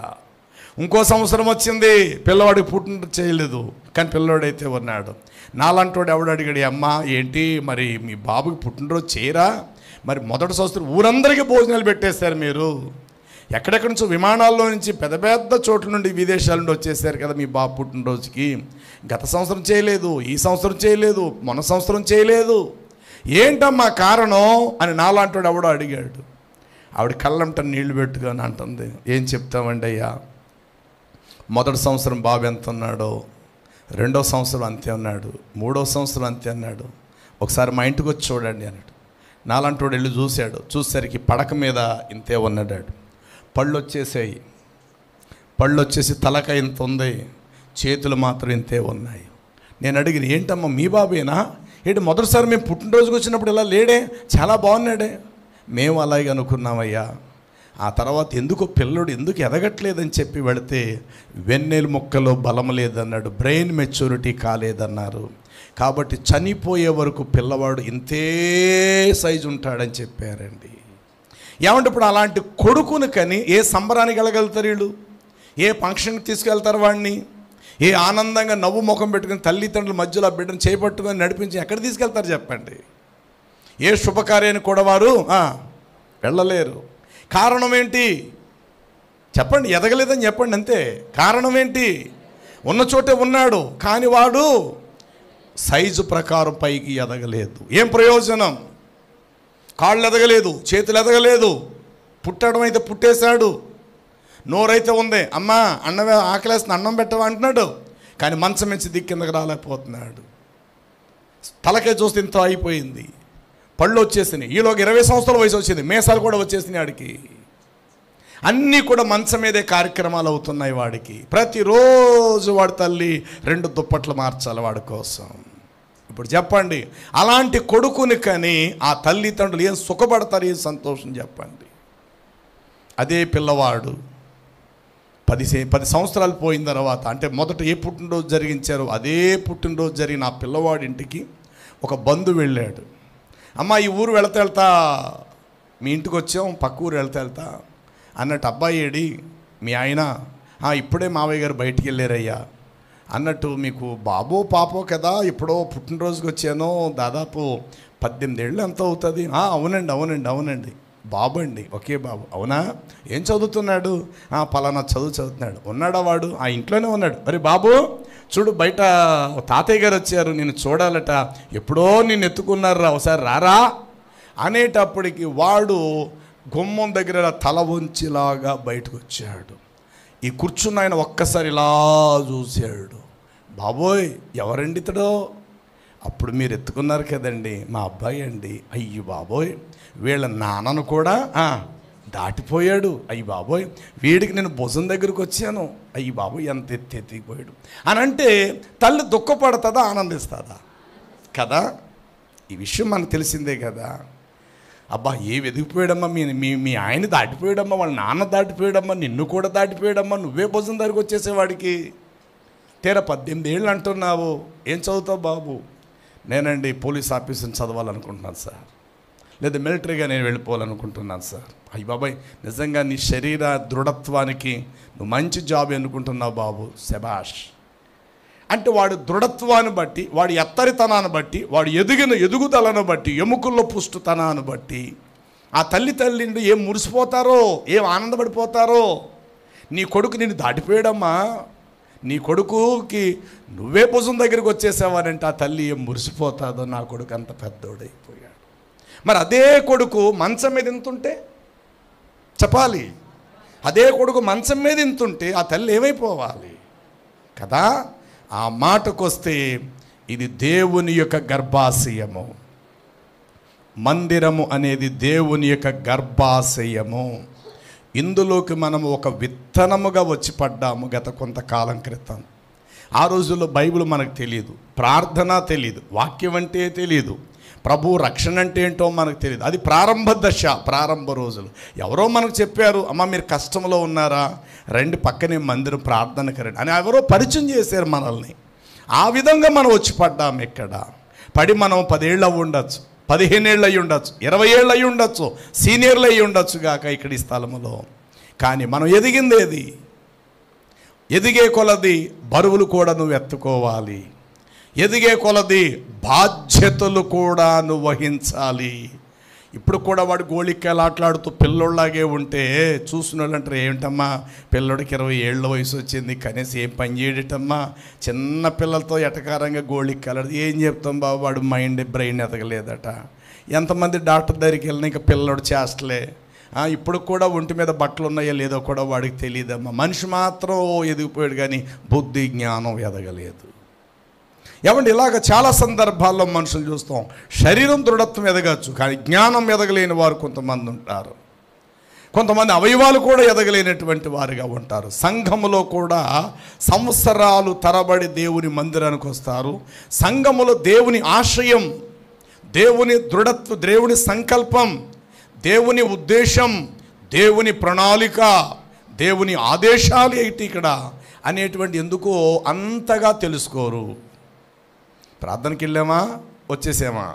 ఇంకో సంవత్సరం వచ్చింది, పిల్లవాడికి పుట్టినరోజు చేయలేదు, కానీ పిల్లోడైతే ఉన్నాడు. నాలంటోడు ఎవడు అడిగాడు, అమ్మ ఏంటి మరి మీ బాబుకి పుట్టినరోజు చేయరా? మరి మొదటి సంవత్సరం ఊరందరికీ భోజనాలు పెట్టేశారు మీరు, ఎక్కడెక్కడి నుంచో విమానాల్లో నుంచి పెద్ద పెద్ద చోట్ల నుండి విదేశాల నుండి వచ్చేసారు కదా మీ బాబు పుట్టినరోజుకి. గత సంవత్సరం చేయలేదు, ఈ సంవత్సరం చేయలేదు, మొన్న సంవత్సరం చేయలేదు, ఏంటమ్మా కారణం అని నాలాంటి ఎవడో అడిగాడు. ఆవిడ కళ్ళంట నీళ్లు పెట్టుకొని అంటుంది, ఏం చెప్తామండి అయ్యా, మొదటి సంవత్సరం బాబు ఎంత ఉన్నాడో, రెండో సంవత్సరం అంతే ఉన్నాడు, మూడో సంవత్సరం అంతే అన్నాడు, ఒకసారి మా ఇంటికి వచ్చి చూడండి అన్నాడు. నాలంటోడు వెళ్ళి చూశాడు. చూసేసరికి పడక మీద ఇంతే ఉన్నాడు. పళ్ళు వచ్చేసి తలక ఇంత ఉంది, చేతులు మాత్రం ఇంతే ఉన్నాయి. నేను అడిగిన, ఏంటమ్మా మీ బాబేనా? ఏంటి మొదటిసారి మేము పుట్టినరోజుకి వచ్చినప్పుడు ఇలా లేడే, చాలా బాగున్నాడే. మేము అలాగే అనుకున్నామయ్యా. ఆ తర్వాత ఎందుకు పిల్లడు ఎందుకు ఎదగట్లేదని చెప్పి వెళితే వెన్నెల మొక్కలో బలం లేదన్నాడు, బ్రెయిన్ మెచ్యూరిటీ కాలేదన్నారు. కాబట్టి చనిపోయే వరకు పిల్లవాడు ఇంతే సైజు ఉంటాడని చెప్పారండి. ఏమంటే ఇప్పుడు అలాంటి కొడుకుని కని ఏ సంబరానికి వెళ్ళగలుగుతారు వీళ్ళు? ఏ ఫంక్షన్కి తీసుకెళ్తారు వాడిని? ఏ ఆనందంగా నవ్వు ముఖం పెట్టుకుని తల్లిదండ్రుల మధ్యలో ఆ బిడ్డను చేపట్టుకొని నడిపించి ఎక్కడ తీసుకెళ్తారు చెప్పండి? ఏ శుభకార్యానికి కూడా వారు వెళ్ళలేరు. కారణం ఏంటి చెప్పండి? ఎదగలేదని చెప్పండి, అంతే. కారణం ఏంటి? ఉన్న చోటే ఉన్నాడు కానీ వాడు సైజు ప్రకారం పైకి ఎదగలేదు. ఏం ప్రయోజనం? కాళ్ళు ఎదగలేదు, చేతులు ఎదగలేదు. పుట్టడం అయితే పుట్టేశాడు, నోరైతే ఉంది, అమ్మా అన్నమే ఆకలేస్తుంది అన్నం పెట్టవా అంటున్నాడు, కానీ మంచం నుంచి దిక్కిందకు రాలేకపోతున్నాడు. తలకే చూస్తే ఇంత అయిపోయింది, పళ్ళు వచ్చేసినాయి, ఈలోకి 20 సంవత్సరాల వయసు వచ్చింది, మీసాలు కూడా వచ్చేసినాయి వాడికి. అన్నీ కూడా మంచం మీదే కార్యక్రమాలు అవుతున్నాయి వాడికి. ప్రతిరోజు వాడి తల్లి 2 దుప్పట్లు మార్చాలి వాడి కోసం. ఇప్పుడు చెప్పండి, అలాంటి కొడుకుని కానీ ఆ తల్లిదండ్రులు ఏం సుఖపడతారు, ఏం సంతోషం చెప్పండి? అదే పిల్లవాడు 10 సంవత్సరాలు పోయిన తర్వాత, అంటే మొదట ఏ పుట్టినరోజు జరిగించారో అదే పుట్టినరోజు జరిగిన ఆ పిల్లవాడి ఇంటికి ఒక బంధువు వెళ్ళాడు. అమ్మ ఈ ఊరు వెళ్తా మీ ఇంటికి వచ్చాం, పక్క ఊరు వెళ్తా అన్నట్టు. అబ్బాయి ఏడి మీ ఆయన? ఇప్పుడే మావయ్య గారు బయటికి వెళ్ళారయ్యా అన్నట్టు. మీకు బాబో పాపో కదా, ఎప్పుడో పుట్టినరోజుకి వచ్చాను, దాదాపు 18 ఏళ్ళు ఎంత అవుతుంది? అవునండి. బాబు అండి, ఒకే బాబు. అవునా? ఏం చదువుతున్నాడు? పలానా చదువుతున్నాడు. ఉన్నాడా వాడు? ఇంట్లోనే ఉన్నాడు. మరి బాబు చూడు, బయట తాతయ్య గారు వచ్చారు, నేను చూడాలట, ఎప్పుడో నిన్ను ఎత్తుకున్నారా, ఒకసారి రారా అనేటప్పటికి వాడు గుమ్మం దగ్గర తల వంచిలాగా బయటకు వచ్చాడు. ఈ కూర్చున్న ఆయన ఒక్కసారి ఇలా చూశాడు. బాబోయ్ ఎవరండి ఇతడో? అప్పుడు మీరు ఎత్తుకున్నారు కదండి, మా అబ్బాయి అండి. అయ్యి బాబోయ్, వీళ్ళ నాన్నను కూడా దాటిపోయాడు. అయ్యి బాబోయ్, వీడికి నేను భుజం దగ్గరికి వచ్చాను. అయ్యి బాబోయ్ ఎంత ఎత్తిపోయాడు అని అంటే తల్లి దుఃఖపడుతుందా, ఆనందిస్తుందా? కదా, ఈ విషయం మనకు తెలిసిందే కదా. అబ్బా ఏ వెదిగిపోయాడమ్మా, మీ ఆయన దాటిపోయాడమ్మా, వాళ్ళ నాన్న దాటిపోయాడమ్మా, నిన్ను కూడా దాటిపోయాడమ్మా, నువ్వే భుజం దగ్గరికి వచ్చేసేవాడికి. తీరా 18 ఏళ్ళు అంటున్నావు. ఏం చదువుతావు బాబు? నేనండి పోలీస్ ఆఫీసర్ని చదవాలనుకుంటున్నాను సార్, లేదా మిలిటరీగా నేను వెళ్ళిపోవాలనుకుంటున్నాను సార్. అయ్యి బాబాయ్, నిజంగా నీ శరీర దృఢత్వానికి నువ్వు మంచి జాబ్ ఎన్నుకుంటున్నావు బాబు, శబాష్ అంటే వాడి దృఢత్వాన్ని బట్టి, వాడి ఎత్తరితనాన్ని బట్టి, వాడు ఎదుగుదలను బట్టి, ఎముకల్లో పుష్టుతనాన్ని బట్టి ఆ తల్లిదండ్రులు ఏం మురిసిపోతారో, ఏం ఆనందపడిపోతారో. నీ కొడుకు నిన్ను దాటిపోయాడమ్మా, నీ కొడుకుకి నువ్వే భుజం దగ్గరికి వచ్చేసావానంటే ఆ తల్లి ఏం మురిసిపోతాదో, నా కొడుకు అంత పెద్దోడైపోయాడు. మరి అదే కొడుకు మంచం మీద ఇంతుంటే చెప్పాలి, అదే కొడుకు మంచం మీద ఇంతుంటే ఆ తల్లి ఏమైపోవాలి కదా. ఆ మాటకొస్తే ఇది దేవుని యొక్క గర్భాశయము. మందిరము అనేది దేవుని యొక్క గర్భాశయము. ఇందులోకి మనము ఒక విత్తనముగా వచ్చి పడ్డాము గత కొంతకాలం క్రితం. ఆ రోజుల్లో బైబిల్ మనకు తెలియదు, ప్రార్థన తెలియదు, వాక్యం అంటే తెలియదు, ప్రభు రక్షణ అంటే ఏంటో మనకు తెలియదు. అది ప్రారంభ దశ, ప్రారంభ రోజులు. ఎవరో మనకు చెప్పారు, అమ్మ మీరు కష్టంలో ఉన్నారా, రండి పక్కనే మందిరం ప్రార్థనకి రండి అని ఎవరో పరిచయం చేశారు మనల్ని. ఆ విధంగా మనం వచ్చి పడ్డాము. ఇక్కడ పడి మనం 10 ఏళ్ళు అయి ఉండొచ్చు, 15 ఏళ్ళు అయి ఉండొచ్చు, 20 ఏళ్ళు అయి ఉండొచ్చు, సీనియర్లు అయి ఉండొచ్చు గాక ఇక్కడ ఈ స్థలములో. కానీ మనం ఎదిగింది ఏది? ఎదిగే కొలది బరువులు కూడా నువ్వు ఎత్తుకోవాలి, ఎదిగే కొలది బాధ్యతలు కూడా నువ్వు వహించాలి. ఇప్పుడు కూడా వాడు గోళిక్కాయలు ఆటలాడుతూ పిల్లోళ్ళలాగే ఉంటే చూసిన వాళ్ళు అంటారు, ఏమిటమ్మా పిల్లోడికి 20 ఏళ్ళ వయసు వచ్చింది, కనీసం ఏం పని చేయటమ్మా, చిన్న పిల్లలతో ఎటకారంగా గోళిక్కాయలు. ఏం చెప్తాం బాబు, వాడు బ్రెయిన్ ఎదగలేదట. ఎంతమంది డాక్టర్ దగ్గరికి వెళ్ళినా ఇంకా పిల్లోడు చేస్తలే. ఇప్పుడు కూడా ఒంటి మీద బట్టలు ఉన్నాయో లేదో కూడా వాడికి తెలియదమ్మా. మనిషి మాత్రం ఎదిగిపోయాడు కానీ బుద్ధి జ్ఞానం ఎదగలేదు. ఏమంటే ఇలాగ చాలా సందర్భాల్లో మనుషులు చూస్తాం. శరీరం దృఢత్వం ఎదగచ్చు కానీ జ్ఞానం ఎదగలేని వారు కొంతమంది ఉంటారు. కొంతమంది అవయవాలు కూడా ఎదగలేనటువంటి వారుగా ఉంటారు. సంఘములో కూడా సంవత్సరాలు తరబడి దేవుని మందిరానికి వస్తారు. సంఘములో దేవుని ఆశయం, దేవుని దృఢత్వం, దేవుని సంకల్పం, దేవుని ఉద్దేశం, దేవుని ప్రణాళిక, దేవుని ఆదేశాలు ఏంటి ఇక్కడ అనేటువంటి ఎందుకో అంతగా తెలుసుకోరు. ప్రార్థనకి వెళ్ళామా వచ్చేసామా,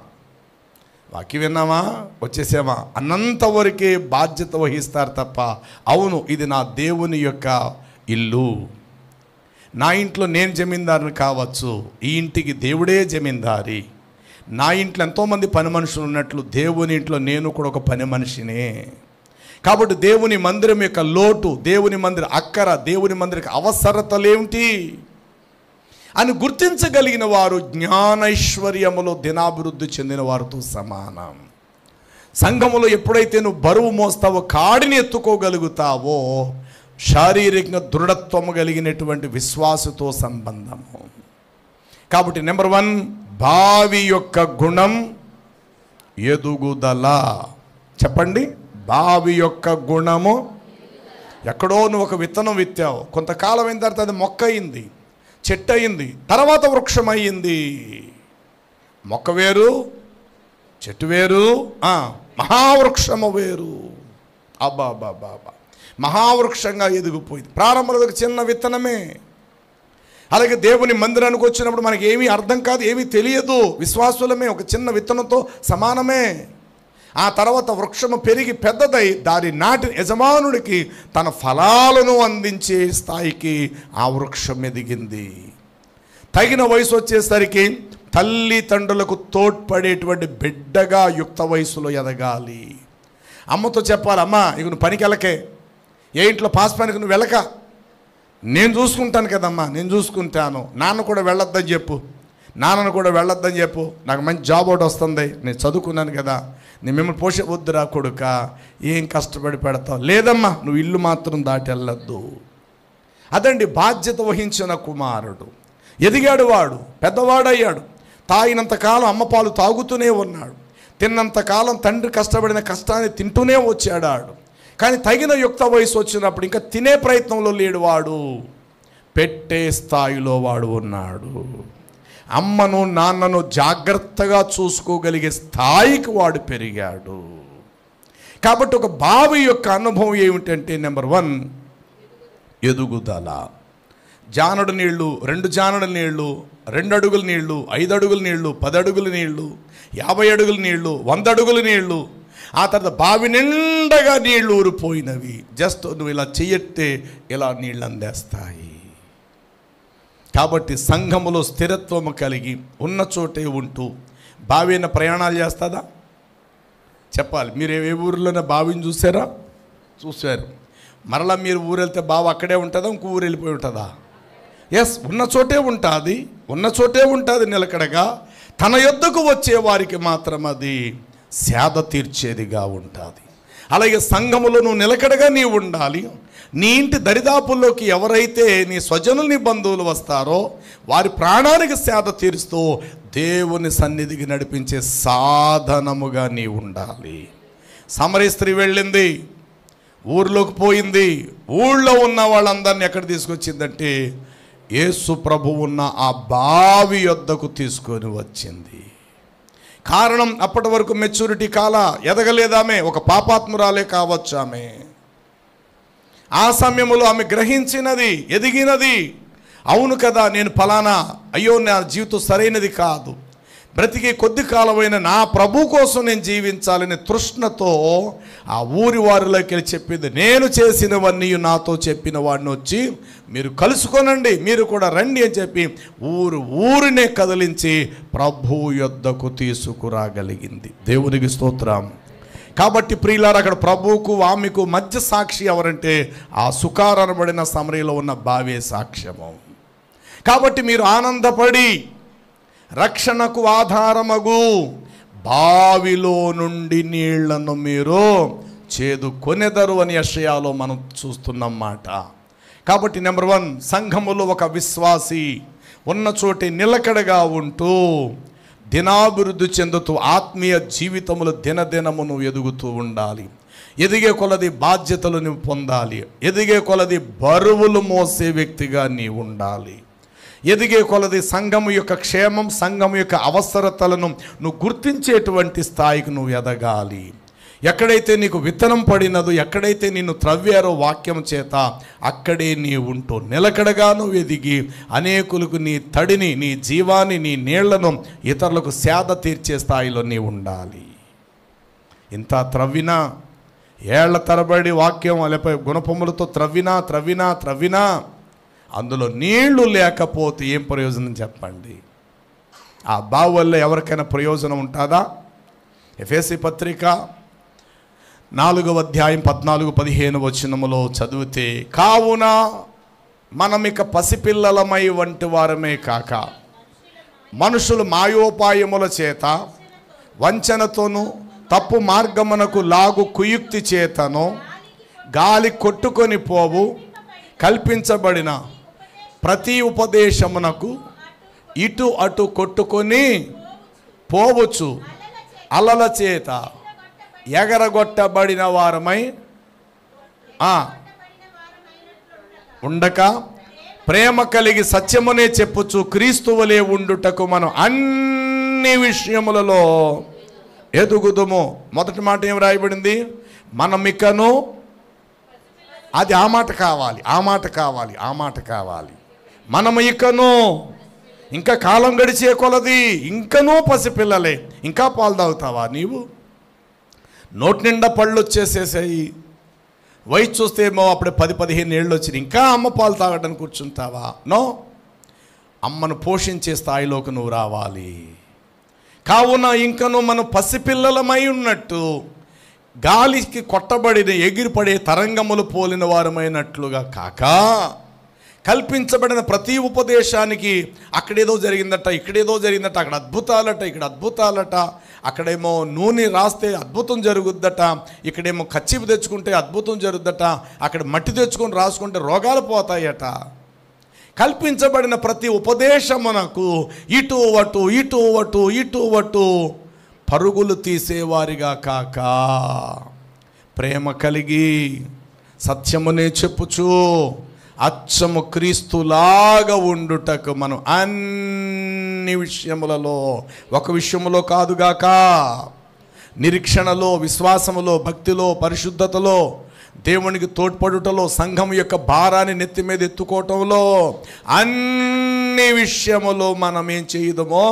వాక్యం విన్నామా వచ్చేసామా అన్నంతవరకే బాధ్యత వహిస్తారు తప్ప, అవును ఇది నా దేవుని యొక్క ఇల్లు, నా ఇంట్లో నేను జమీందారుని కావచ్చు, ఈ ఇంటికి దేవుడే జమీందారి, నా ఇంట్లో ఎంతోమంది పని మనుషులు ఉన్నట్లు దేవుని ఇంట్లో నేను కూడా ఒక పని మనిషినే. కాబట్టి దేవుని మందిరం యొక్క లోటు, దేవుని మందిర అక్కర, దేవుని మందిరకి అవసరతలేమిటి అని గుర్తించగలిగిన వారు జ్ఞానైశ్వర్యములో దినాభివృద్ధి చెందిన వారితో సమానం. సంఘములో ఎప్పుడైతే నువ్వు బరువు మోస్తావో, కాడిని ఎత్తుకోగలుగుతావో, శారీరకంగా దృఢత్వము కలిగినటువంటి విశ్వాసతో సంబంధము. కాబట్టి నెంబర్ 1, బావి యొక్క గుణం ఎదుగుదల. చెప్పండి, బావి యొక్క గుణము. ఎక్కడో నువ్వు ఒక విత్తనం విత్తావు, కొంతకాలం అయిన తర్వాత అది మొక్క అయింది, చెట్టు అయింది, తర్వాత వృక్షం అయ్యింది. మొక్క వేరు, చెట్టు వేరు, మహావృక్షము వేరు. అబ్బా బాబా, మహావృక్షంగా ఎదిగిపోయింది. ప్రారంభంలో ఒక చిన్న విత్తనమే. అలాగే దేవుని మందిరానికి వచ్చినప్పుడు మనకి ఏమీ అర్థం కాదు, ఏమీ తెలియదు, విశ్వాసులమే, ఒక చిన్న విత్తనంతో సమానమే. ఆ తర్వాత వృక్షము పెరిగి పెద్దదై దాని నాటి యజమానుడికి తన ఫలాలను అందించే స్థాయికి ఆ వృక్షం ఎదిగింది. తగిన వయసు వచ్చేసరికి తల్లిదండ్రులకు తోడ్పడేటువంటి బిడ్డగా యుక్త వయసులో ఎదగాలి. అమ్మతో చెప్పాలి, అమ్మ ఇక నువ్వు పనికి వెళ్ళకే, ఏ ఇంట్లో పాస్ పనికి నువ్వు వెళ్ళక, నేను చూసుకుంటాను కదమ్మా, నేను చూసుకుంటాను. నాన్న కూడా వెళ్ళొద్దని చెప్పు, నాన్నను కూడా వెళ్ళొద్దని చెప్పు, నాకు మంచి జాబ్ ఒకటి వస్తుంది, నేను చదువుకున్నాను కదా, నేను మిమ్మల్ని వద్దురా కొడుక, ఏం కష్టపడి పెడతావు, లేదమ్మా నువ్వు ఇల్లు మాత్రం దాటి వెళ్ళొద్దు. అదండి బాధ్యత వహించిన కుమారుడు. ఎదిగాడు, వాడు పెద్దవాడయ్యాడు. తాగినంతకాలం అమ్మ పాలు తాగుతూనే ఉన్నాడు, తిన్నంతకాలం తండ్రి కష్టపడిన కష్టాన్ని తింటూనే వచ్చాడు. కానీ తగిన యుక్త వయసు వచ్చినప్పుడు ఇంకా తినే ప్రయత్నంలో లేడు, వాడు పెట్టే స్థాయిలో వాడు ఉన్నాడు. అమ్మను నాన్నను జాగ్రత్తగా చూసుకోగలిగే స్థాయికి వాడు పెరిగాడు. కాబట్టి ఒక బావి యొక్క అనుభవం ఏమిటంటే నెంబర్ 1 ఎదుగుదల. జానడు నీళ్లు, 2 జానడు నీళ్లు, 2 అడుగుల నీళ్లు, 5 అడుగుల నీళ్లు, 10 అడుగుల నీళ్లు, 50 అడుగుల నీళ్లు, 100 అడుగుల నీళ్లు, ఆ తర్వాత బావి నిండగా నీళ్లు ఊరిపోయినవి. జస్ట్ నువ్వు ఇలా చెయ్యట్టే ఇలా నీళ్ళు అందేస్తాయి. కాబట్టి సంఘములో స్థిరత్వము కలిగి ఉన్న చోటే ఉంటూ బావిన ప్రయాణాలు చేస్తుందా? చెప్పాలి. మీరు ఏ ఊరిలోనే బావిని చూసారా? చూశారు. మరలా మీరు ఊరు వెళ్తే బావి అక్కడే ఉంటుందా, ఇంకో ఊరు వెళ్ళిపోయి ఉంటుందా? ఎస్, ఉన్న చోటే ఉంటుంది, ఉన్న చోటే ఉంటుంది నిలకడగా. తన యొద్దకు వచ్చే వారికి మాత్రం అది సేద తీర్చేదిగా ఉంటుంది. అలాగే సంఘములో నువ్వు నిలకడగా నీవు ఉండాలి. నీ ఇంటి దరిదాపుల్లోకి ఎవరైతే నీ స్వజనులు, నీ బంధువులు వస్తారో వారి ప్రాణానికి సేద తీరుస్తూ దేవుని సన్నిధికి నడిపించే సాధనముగా నీవు ఉండాలి. సమరయ స్త్రీ వెళ్ళింది, ఊర్లోకి పోయింది, ఊళ్ళో ఉన్న వాళ్ళందరినీ ఎక్కడ తీసుకొచ్చిందంటే యేసు ప్రభువు ఉన్న ఆ బావి యొద్దకు తీసుకొని వచ్చింది. కారణం, అప్పటి వరకు మెచ్యూరిటీ కాల ఎదగలేదామే, ఒక పాపాత్మురాలే కావచ్చు ఆమె. ఆ సమయంలో ఆమె గ్రహించినది, ఎదిగినది. అవును కదా, నేను ఫలానా, అయ్యో నా జీవితం సరైనది కాదు, బ్రతికే కొద్ది కాలమైన నా ప్రభు కోసం నేను జీవించాలని తృష్ణతో ఆ ఊరి వారిలోకి వెళ్ళి చెప్పింది. నేను చేసినవన్నీ నాతో చెప్పిన వాడిని వచ్చి మీరు కలుసుకొనండి, మీరు కూడా రండి అని చెప్పి ఊరినే కదిలించి ప్రభు యొద్దకు తీసుకురాగలిగింది. దేవునికి స్తోత్రం. కాబట్టి ప్రియులారా, అక్కడ ప్రభువుకు ఆమెకు మధ్య సాక్షి ఎవరంటే ఆ సుకార్ అనబడిన సమరయలో ఉన్న బావే సాక్ష్యము. కాబట్టి మీరు ఆనందపడి రక్షణకు ఆధారమగు బావిలో నుండి నీళ్లను మీరు చేదుకొనెదరు అని యెషయాలో మనం చూస్తున్నాం మాట. కాబట్టి నెంబర్ 1, సంఘములో ఒక విశ్వాసి ఉన్న చోటి నిలకడగా ఉంటూ దినాభివృద్ధి చెందుతూ ఆత్మీయ జీవితములు దినదినమును ఎదుగుతూ ఉండాలి. ఎదిగే కొలది బాధ్యతలను పొందాలి. ఎదిగే కొలది బరువులు మోసే వ్యక్తిగా నీ ఉండాలి. ఎదిగే కొలది సంఘము యొక్క క్షేమం, సంఘము యొక్క అవసరతలను నువ్వు గుర్తించేటువంటి స్థాయికి నువ్వు ఎదగాలి. ఎక్కడైతే నీకు విత్తనం పడినదో, ఎక్కడైతే నిన్ను త్రవ్వారో వాక్యం చేత, అక్కడే నీ ఉంటూ నిలకడగా నువ్వు ఎదిగి అనేకులకు నీ తడిని, నీ జీవాన్ని, నీ నీళ్లను ఇతరులకు సేద తీర్చే స్థాయిలో నీ ఉండాలి. ఇంత త్రవ్వినా, ఏళ్ల తరబడి వాక్యం లేపై గుణపములతో త్రవ్వినా అందులో నీళ్లు లేకపోతే ఏం ప్రయోజనం చెప్పండి? ఆ బావి వల్ల ఎవరికైనా ప్రయోజనం ఉంటుందా? ఎఫెసీ పత్రిక 4వ అధ్యాయం 14-15 వచనములో చదివితే, కావున మనమిక పసిపిల్లలమై వంటి వారమే కాక మనుషులు మాయోపాయముల చేత వంచనతోనూ తప్పు మార్గమునకు లాగు కుయుక్తి చేతను గాలి కొట్టుకొని పోవు కల్పించబడిన ప్రతి ఉపదేశమునకు ఇటు అటు కొట్టుకొని పోవచ్చు అలల చేత ఎగరగొట్టబడిన వారమై ఉండక ప్రేమ కలిగి సత్యమునే చెప్పుచు క్రీస్తువలే ఉండుటకు మనం అన్ని విషయములలో ఎదుగుదుము. మొదటి మాట ఏం రాయబడింది? మనమికను, అది ఆ మాట కావాలి. మనము ఇకను, ఇంకా కాలం గడిచే కొలది ఇంకనూ పసిపిల్లలే. ఇంకా పాలు తాగుతావా నీవు? నోటి నిండా పళ్ళు వచ్చేసేసాయి. వయసు చూస్తే ఏమో అప్పుడే 10-15 ఏళ్ళు వచ్చినాయి. ఇంకా అమ్మ పాలు తాగడానికి కూర్చుంటావా? నో, అమ్మను పోషించే స్థాయిలోకి నువ్వు రావాలి. కావున ఇంకను మనం పసిపిల్లలమై ఉన్నట్టు గాలికి కొట్టబడిన ఎగిరిపడే తరంగములు పోలిన వారమైనట్లుగా కాక, కల్పించబడిన ప్రతి ఉపదేశానికి అక్కడేదో జరిగిందట, ఇక్కడేదో జరిగిందట, అక్కడ అద్భుతాలట, ఇక్కడ అద్భుతాలట, అక్కడేమో నూనె రాస్తే అద్భుతం జరుగుద్దట, ఇక్కడేమో కచ్చిపు తెచ్చుకుంటే అద్భుతం జరుగుద్దట, అక్కడ మట్టి తెచ్చుకొని రాసుకుంటే రోగాలు పోతాయట. కల్పించబడిన ప్రతి ఉపదేశమునకు ఇటు అటు పరుగులు తీసేవారిగా కాక, ప్రేమ కలిగి సత్యమునే చెప్పుచు అచ్చము క్రీస్తులాగా ఉండుటకు మనం అన్ని విషయములలో, ఒక విషయములో కాదుగాక, నిరీక్షణలో, విశ్వాసములో, భక్తిలో, పరిశుద్ధతలో, దేవునికి తోడ్పడుటలో, సంఘం యొక్క భారాన్ని నెత్తి మీద ఎత్తుకోవటంలో, అన్ని విషయములో మనం ఏం చేయుదమో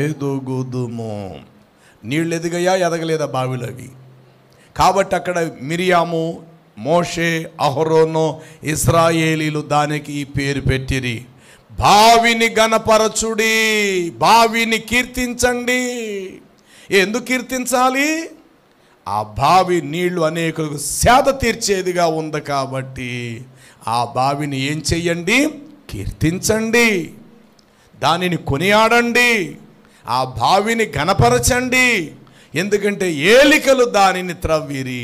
ఎదుగుదుము. నీళ్ళు ఎదిగయా, ఎదగలేదా బావిలోవి? కాబట్టి అక్కడ మిరియాము, మోషే, అహరోను, ఇశ్రాయేలీలు దానికి ఈ పేరు పెట్టిరి, బావిని గణపరచుడి, బావిని కీర్తించండి. ఎందుకు కీర్తించాలి? ఆ బావి నీళ్లు అనేకులకు సేద తీర్చేదిగా ఉంది కాబట్టి ఆ బావిని ఏం చెయ్యండి? కీర్తించండి, దానిని కొనియాడండి, ఆ బావిని గణపరచండి. ఎందుకంటే ఏలికలు దానిని త్రవ్విరి,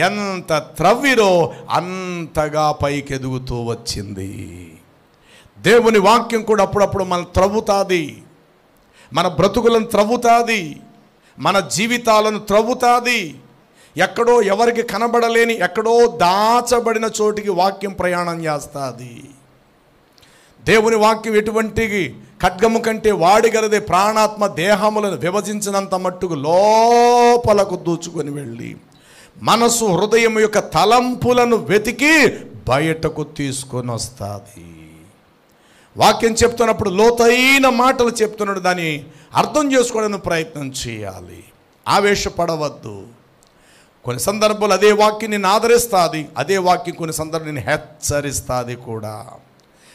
ఎంత త్రవ్విరో అంతగా పైకెదుగుతూ వచ్చింది. దేవుని వాక్యం కూడా అప్పుడప్పుడు మనం త్రవ్వుతాది, మన బ్రతుకులను త్రవ్వుతాది, మన జీవితాలను త్రవ్వుతాది. ఎక్కడో ఎవరికి కనబడలేని, ఎక్కడో దాచబడిన చోటికి వాక్యం ప్రయాణం చేస్తుంది. దేవుని వాక్యం ఎటువంటి ఖడ్గము కంటే వాడిగలదే, ప్రాణాత్మ దేహములను విభజించినంత మట్టుకు లోపలకు దూచుకొని వెళ్ళి మనసు, హృదయం యొక్క తలంపులను వెతికి బయటకు తీసుకొని వస్తుంది. వాక్యం చెప్తున్నప్పుడు లోతైన మాటలు చెప్తున్నాడు, దాన్ని అర్థం చేసుకోవడానికి ప్రయత్నం చేయాలి. ఆవేశపడవద్దు. కొన్ని సందర్భాలు అదే వాక్యం నిన్ను ఆదరిస్తుంది, అదే వాక్యం కొన్ని సందర్భాలు నిన్ను హెచ్చరిస్తుంది కూడా.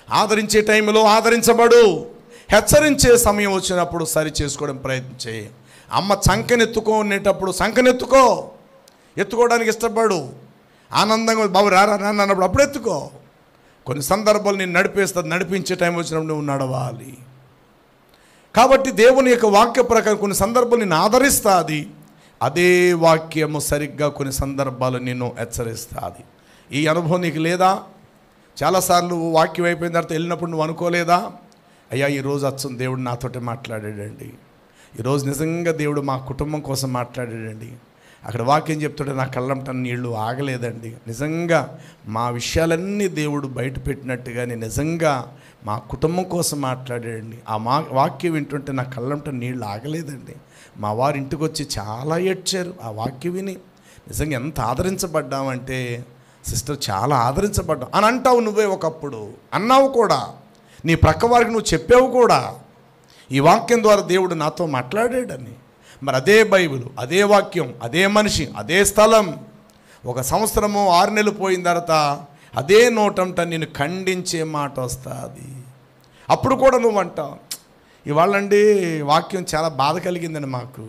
ఆదరించే టైంలో ఆదరించబడు, హెచ్చరించే సమయం వచ్చినప్పుడు సరి చేసుకోవడం ప్రయత్నం చేయి. అమ్మ చంకనెత్తుకో ఉండేటప్పుడు సంకనెత్తుకో, ఎత్తుకోవడానికి ఇష్టపడు. ఆనందంగా బాబు రారా నాన్న అన్నప్పుడు అప్పుడు ఎత్తుకో. కొన్ని సందర్భాలు నేను నడిపేస్తుంది, నడిపించే టైం వచ్చినప్పుడు నువ్వు నడవాలి. కాబట్టి దేవుని యొక్క వాక్య ప్రకారం కొన్ని సందర్భాలు నేను ఆదరిస్తుంది, అదే వాక్యము సరిగ్గా కొన్ని సందర్భాలు నిన్ను హెచ్చరిస్తుంది. ఈ అనుభవం నీకు లేదా? చాలాసార్లు వాక్యం అయిపోయిన తర్వాత వెళ్ళినప్పుడు నువ్వు అనుకోలేదా, అయ్యా ఈరోజు అచ్చం దేవుడు నాతోటి మాట్లాడాడండి, ఈరోజు నిజంగా దేవుడు మా కుటుంబం కోసం మాట్లాడాడండి, అక్కడ వాక్యం చెప్తుంటే నా కళ్ళంట నీళ్ళు ఆగలేదండి, నిజంగా మా విషయాలన్నీ దేవుడు బయట పెట్టినట్టుగానే నిజంగా మా కుటుంబం కోసం మాట్లాడాడండి, ఆ వాక్యం వింటుంటే నా కళ్ళంట నీళ్ళు ఆగలేదండి, మా వారి ఇంటికి వచ్చి చాలా ఏడ్చారు ఆ వాక్యం విని, నిజంగా ఎంత ఆదరించబడ్డామంటే సిస్టర్ చాలా ఆదరించబడ్డాం అని అంటావు. నువ్వే ఒకప్పుడు అన్నావు కూడా, నీ ప్రక్క వారికి నువ్వు చెప్పావు కూడా, ఈ వాక్యం ద్వారా దేవుడు నాతో మాట్లాడాడని. మరి అదే బైబిల్, అదే వాక్యం, అదే మనిషి, అదే స్థలం 1 సంవత్సరము 6 నెలలు పోయిన తర్వాత అదే నోటంట నేను ఖండించే మాట వస్తుంది. అప్పుడు కూడా నువ్వు అంటావు, ఇవాళండి వాక్యం చాలా బాధ కలిగిందండి మాకు,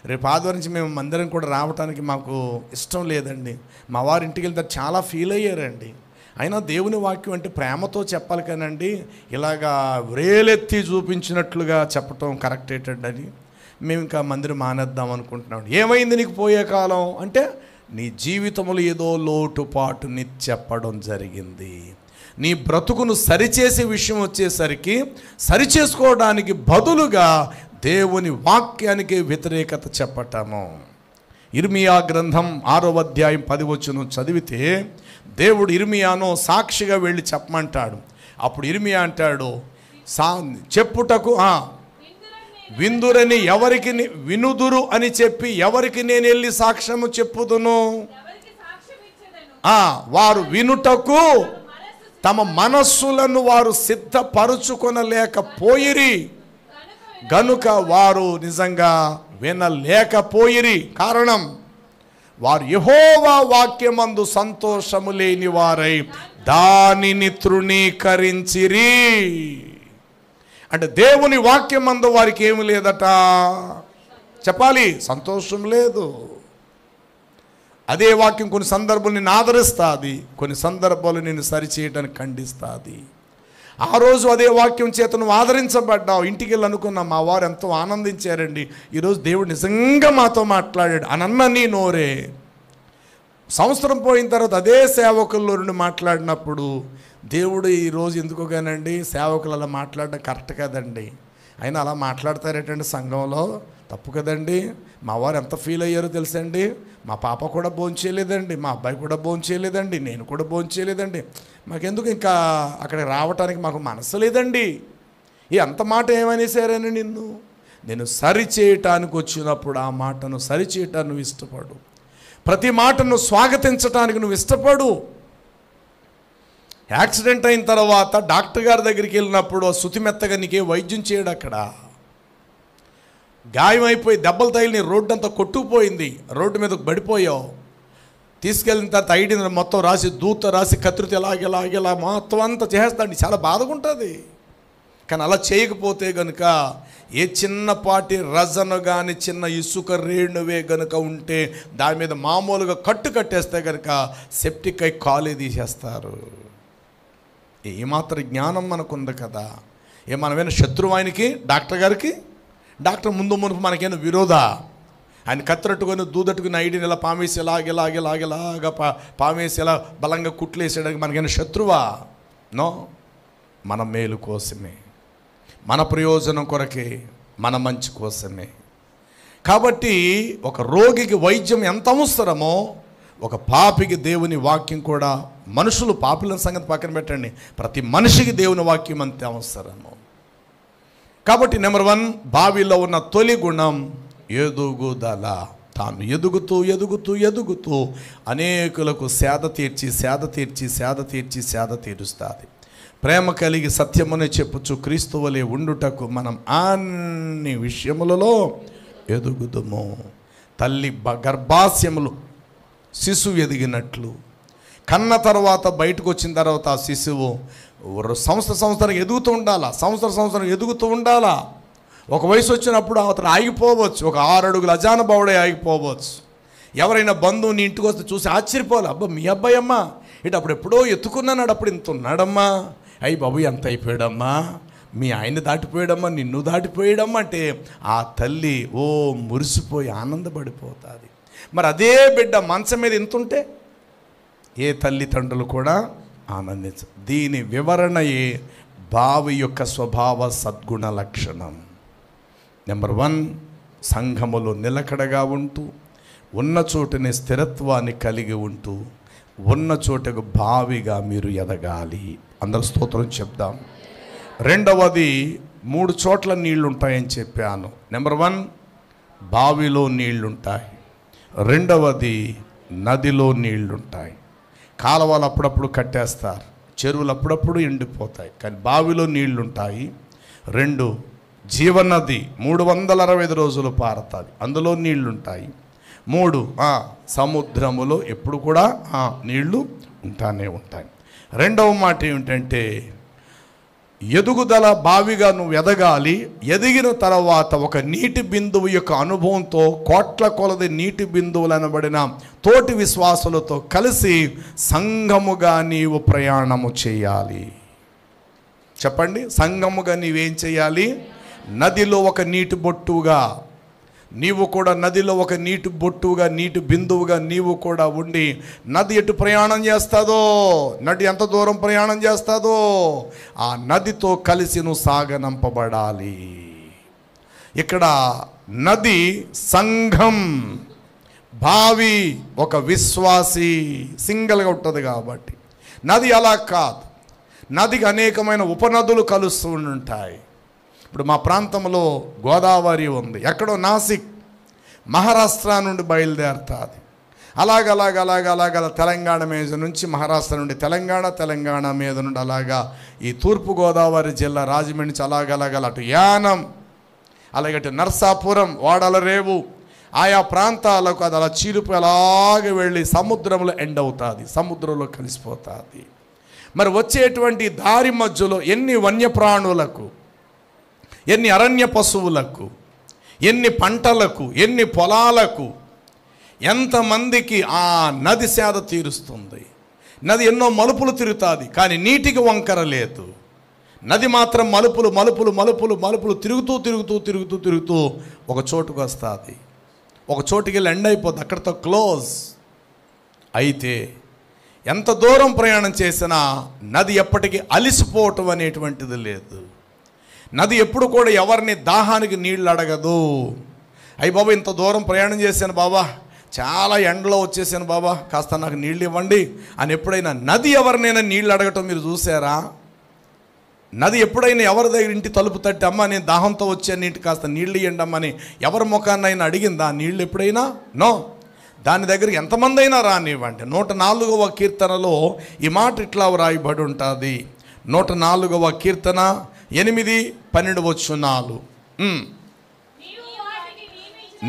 రేపు ఆదివారం నుంచి మేము మందిరం కూడా రావడానికి మాకు ఇష్టం లేదండి, మా వారి ఇంటికి వెళ్తే చాలా ఫీల్ అయ్యారండి, అయినా దేవుని వాక్యం అంటే ప్రేమతో చెప్పాలి కానండి ఇలాగా వ్రేలెత్తి చూపించినట్లుగా చెప్పటం కరెక్ట్ ఏంటండి, మేము ఇంకా మందిరం మానేద్దాం అనుకుంటున్నాం. ఏమైంది నీకు పోయే కాలం అంటే, నీ జీవితంలో ఏదో లోటుపాటుని చెప్పడం జరిగింది. నీ బ్రతుకును సరిచేసే విషయం వచ్చేసరికి సరిచేసుకోవడానికి బదులుగా దేవుని వాక్యానికి వ్యతిరేకత చెప్పటము. ఇర్మియా గ్రంథం 6వ అధ్యాయం 10వ వచనం చదివితే దేవుడు ఇర్మియాను సాక్షిగా వెళ్ళి చెప్పమంటాడు. అప్పుడు ఇర్మియా అంటాడు, చెప్పుటకు విందురని ఎవరికి వినుదురు అని చెప్పి ఎవరికి నేను వెళ్ళి సాక్ష్యము చెప్పుదును, వారు వినుటకు తమ మనస్సులను వారు సిద్ధపరుచుకొనలేకపోయిరి గనుక వారు నిజంగా వినలేకపోయిరి. కారణం, వారు యెహోవా వాక్యమందు సంతోషము లేని వారై దానిని తృణీకరించిరి. అంటే దేవుని వాక్యమందు వారికి ఏమి లేదట చెప్పాలి, సంతోషం లేదు. అదే వాక్యం కొన్ని సందర్భాలు నేను ఆదరిస్తుంది, కొన్ని సందర్భాలు నేను సరిచేయడానికి ఖండిస్తుంది. ఆ రోజు అదే వాక్యం చేత నువ్వు ఆదరించబడ్డావు, ఇంటికి వెళ్ళి అనుకున్నా మా వారు ఎంతో ఆనందించారండి, ఈరోజు దేవుడు నిజంగా మాతో మాట్లాడాడు అని అన్న నీ నోరే సంవత్సరం పోయిన తర్వాత అదే సేవకుల్లో నుండి మాట్లాడినప్పుడు దేవుడు ఈరోజు ఎందుకో కానండి సేవకులు అలా మాట్లాడడం కరెక్ట్ కదండి, అయినా అలా మాట్లాడతారేటండి సంఘంలో, తప్పు కదండి. మా వారు ఎంత ఫీల్ అయ్యారో తెలుసండి, మా పాప కూడా భోంచేయలేదండి, మా అబ్బాయి కూడా భోంచేయలేదండి, నేను కూడా భోంచేయలేదండి, మాకెందుకు ఇంకా అక్కడికి రావటానికి మాకు మనసు లేదండి. ఈ అంత మాట ఏమనేసారని నేను సరిచేయటానికి వచ్చినప్పుడు ఆ మాటను సరిచేయటానికి నువ్వు ఇష్టపడు, ప్రతి మాటను స్వాగతించటానికి నువ్వు ఇష్టపడు. యాక్సిడెంట్ అయిన తర్వాత డాక్టర్ గారి దగ్గరికి వెళ్ళినప్పుడు శుతిమెత్తగా నీకే వైద్యం చేయడు, అక్కడ గాయం అయిపోయి దెబ్బలు తగిలి రోడ్డు అంతా కొట్టుకుపోయింది, రోడ్డు మీద పడిపోయావు, తీసుకెళ్ళిన తర్వాత ఐడి మొత్తం రాసి దూత రాసి కత్తిరితో ఇలాగెలా మొత్తం అంతా చేస్తాడు, చాలా బాధగా ఉంటుంది. కానీ అలా చేయకపోతే కనుక ఏ చిన్నపాటి రజను కానీ చిన్న ఇసుక రేణువే కనుక ఉంటే దాని మీద మామూలుగా కట్టేస్తే కనుక సెప్టిక్ అయి కాలే తీసేస్తారు. ఏమాత్రం జ్ఞానం మనకుంది కదా, మనమేనా శత్రువు ఆయనకి డాక్టర్ గారికి? డాక్టర్ ముందు మునుపు మనకేనా విరోధా? ఆయన కత్తిరట్టుకొని దూదట్టుకుని ఐడిని ఇలా పామేసి ఇలాగ పామేసి ఇలా బలంగా కుట్లేసేయడానికి మనకైనా శత్రువా? నో, మన మేలు కోసమే, మన ప్రయోజనం కొరకే, మన మంచి కోసమే. కాబట్టి ఒక రోగికి వైద్యం ఎంత అవసరమో ఒక పాపికి దేవుని వాక్యం కూడా, మనుషులు పాపుల సంగతి పక్కన పెట్టండి, ప్రతి మనిషికి దేవుని వాక్యం అంతే అవసరము. కాబట్టి నెంబర్ 1, బావిలో ఉన్న తొలి గుణం ఎదుగుదల. తాను ఎదుగుతూ అనేకులకు సేద తీరుస్తుంది. ప్రేమ కలిగి సత్యమునే చెప్పుచు క్రీస్తు వలె ఉండుటకు మనం అన్ని విషయములలో ఎదుగుదుము. తల్లి గర్భాశయములు శిశువు ఎదిగినట్లు, కన్న తర్వాత బయటకు వచ్చిన తర్వాత ఆ శిశువు సంవత్సరానికి ఎదుగుతూ ఉండాలా. ఒక వయసు వచ్చినప్పుడు అతను ఆగిపోవచ్చు, ఒక 6 అడుగుల అజానుభావుడే ఆగిపోవచ్చు. ఎవరైనా బంధువు నీ ఇంటికి వస్తే చూసి ఆశ్చర్యపోవాలి, అబ్బా మీ అబ్బాయి అమ్మా ఇటు అప్పుడు ఎప్పుడో ఎత్తుకున్నాడు, అప్పుడు ఇంత ఉన్నాడమ్మా, అయ్యి బాబు ఎంత అయిపోయాడమ్మా, మీ ఆయన దాటిపోయాడమ్మా, నిన్ను దాటిపోయాడమ్మా అంటే ఆ తల్లి ఓ మురిసిపోయి ఆనందపడిపోతుంది. మరి అదే బిడ్డ మంచం మీద ఎంతుంటే ఏ తల్లిదండ్రులు కూడా ఆనందించరు. దీని వివరణయే బావి యొక్క స్వభావ సద్గుణ లక్షణం. నెంబర్ 1, సంఘములో నిలకడగా ఉంటూ ఉన్న చోటుని స్థిరత్వాన్ని కలిగి ఉంటూ ఉన్న చోటకు బావిగా మీరు ఎదగాలి. అందరూ స్తోత్రం చెప్దాం. రెండవది 3 చోట్ల నీళ్లు ఉంటాయని చెప్పాను. నెంబర్ 1 బావిలో నీళ్లుంటాయి, రెండవది నదిలో నీళ్లుంటాయి. కాలువలు అప్పుడప్పుడు కట్టేస్తారు, చెరువులు అప్పుడప్పుడు ఎండిపోతాయి, కానీ బావిలో నీళ్లుంటాయి. 2 జీవనది 365 రోజులు పారుతుంది, అందులో నీళ్లుంటాయి. 3 సముద్రములో ఎప్పుడు కూడా నీళ్లు ఉంటానే ఉంటాయి. రెండవ మాట ఏమిటంటే ఎదుగుదల, బావిగా నువ్వు ఎదగాలి. ఎదిగిన తర్వాత ఒక నీటి బిందువు యొక్క అనుభవంతో కోట్ల కొలది నీటి బిందువులు అనబడిన తోటి విశ్వాసులతో కలిసి సంఘముగా నీవు ప్రయాణము చేయాలి. చెప్పండి, సంఘముగా నీవేం చేయాలి? నదిలో ఒక నీటి బొట్టుగా నీవు కూడా, నదిలో ఒక నీటి బొట్టుగా, నీటి బిందువుగా నీవు కూడా ఉండి, నది ఎటు ప్రయాణం చేస్తుందో, నది ఎంత దూరం ప్రయాణం చేస్తుందో ఆ నదితో కలిసి నువ్వు సాగనంపబడాలి. ఇక్కడ నది సంఘం, బావి ఒక విశ్వాసి, సింగిల్గా ఉంటుంది కాబట్టి. నది అలా కాదు, నదికి అనేకమైన ఉపనదులు కలుస్తూ ఉంటాయి. ఇప్పుడు మా ప్రాంతంలో గోదావరి ఉంది, ఎక్కడో నాసిక్ మహారాష్ట్ర నుండి బయలుదేరుతుంది. అలాగ తెలంగాణ మీద నుంచి మహారాష్ట్ర నుండి తెలంగాణ మీద నుండి అలాగా ఈ తూర్పు గోదావరి జిల్లా రాజమండ్రి నుంచి అలాగ అటు యానం, అలాగే అటు నర్సాపురం, వాడల రేవు, ఆయా ప్రాంతాలకు అది అలా చీలిపోయి అలాగే వెళ్ళి సముద్రంలో ఎండ్ అవుతుంది, సముద్రంలో కలిసిపోతుంది. మరి వచ్చేటువంటి దారి మధ్యలో ఎన్ని వన్యప్రాణులకు, ఎన్ని అరణ్య పశువులకు, ఎన్ని పంటలకు, ఎన్ని పొలాలకు, ఎంతమందికి ఆ నది సేద తీరుస్తుంది. నది ఎన్నో మలుపులు తిరుగుతుంది, కానీ నీటికి వంకర లేదు. నది మాత్రం మలుపులు తిరుగుతూ ఒక చోటుకు వస్తుంది, ఒక చోటుకి వెళ్ళి ఎండ్ అయిపోతుంది, అక్కడితో క్లోజ్. అయితే ఎంత దూరం ప్రయాణం చేసినా నది ఎప్పటికీ అలిసిపోవటం అనేటువంటిది లేదు. నది ఎప్పుడు కూడా ఎవరిని దాహానికి నీళ్ళు అడగదు. అయ్యి బాబా ఇంత దూరం ప్రయాణం చేశాను బాబా, చాలా ఎండలో వచ్చేసాను బాబా, కాస్త నాకు నీళ్ళు ఇవ్వండి అని ఎప్పుడైనా నది ఎవరినైనా నీళ్ళు అడగటం మీరు చూసారా? నది ఎప్పుడైనా ఎవరి దగ్గర ఇంటి తలుపు తట్టి, అమ్మ నేను దాహంతో వచ్చాను, నీటి కాస్త నీళ్ళు ఇవ్వండి అమ్మని ఎవరి ముఖాన్నైనా అడిగిందా నీళ్ళు ఎప్పుడైనా? నో. దాని దగ్గరికి ఎంతమంది అయినా రానివ్వండి. 104వ కీర్తనలో ఈ మాట ఇట్లా వ్రాయబడి ఉంటుంది. 104వ కీర్తన 8-12 వచనాలు.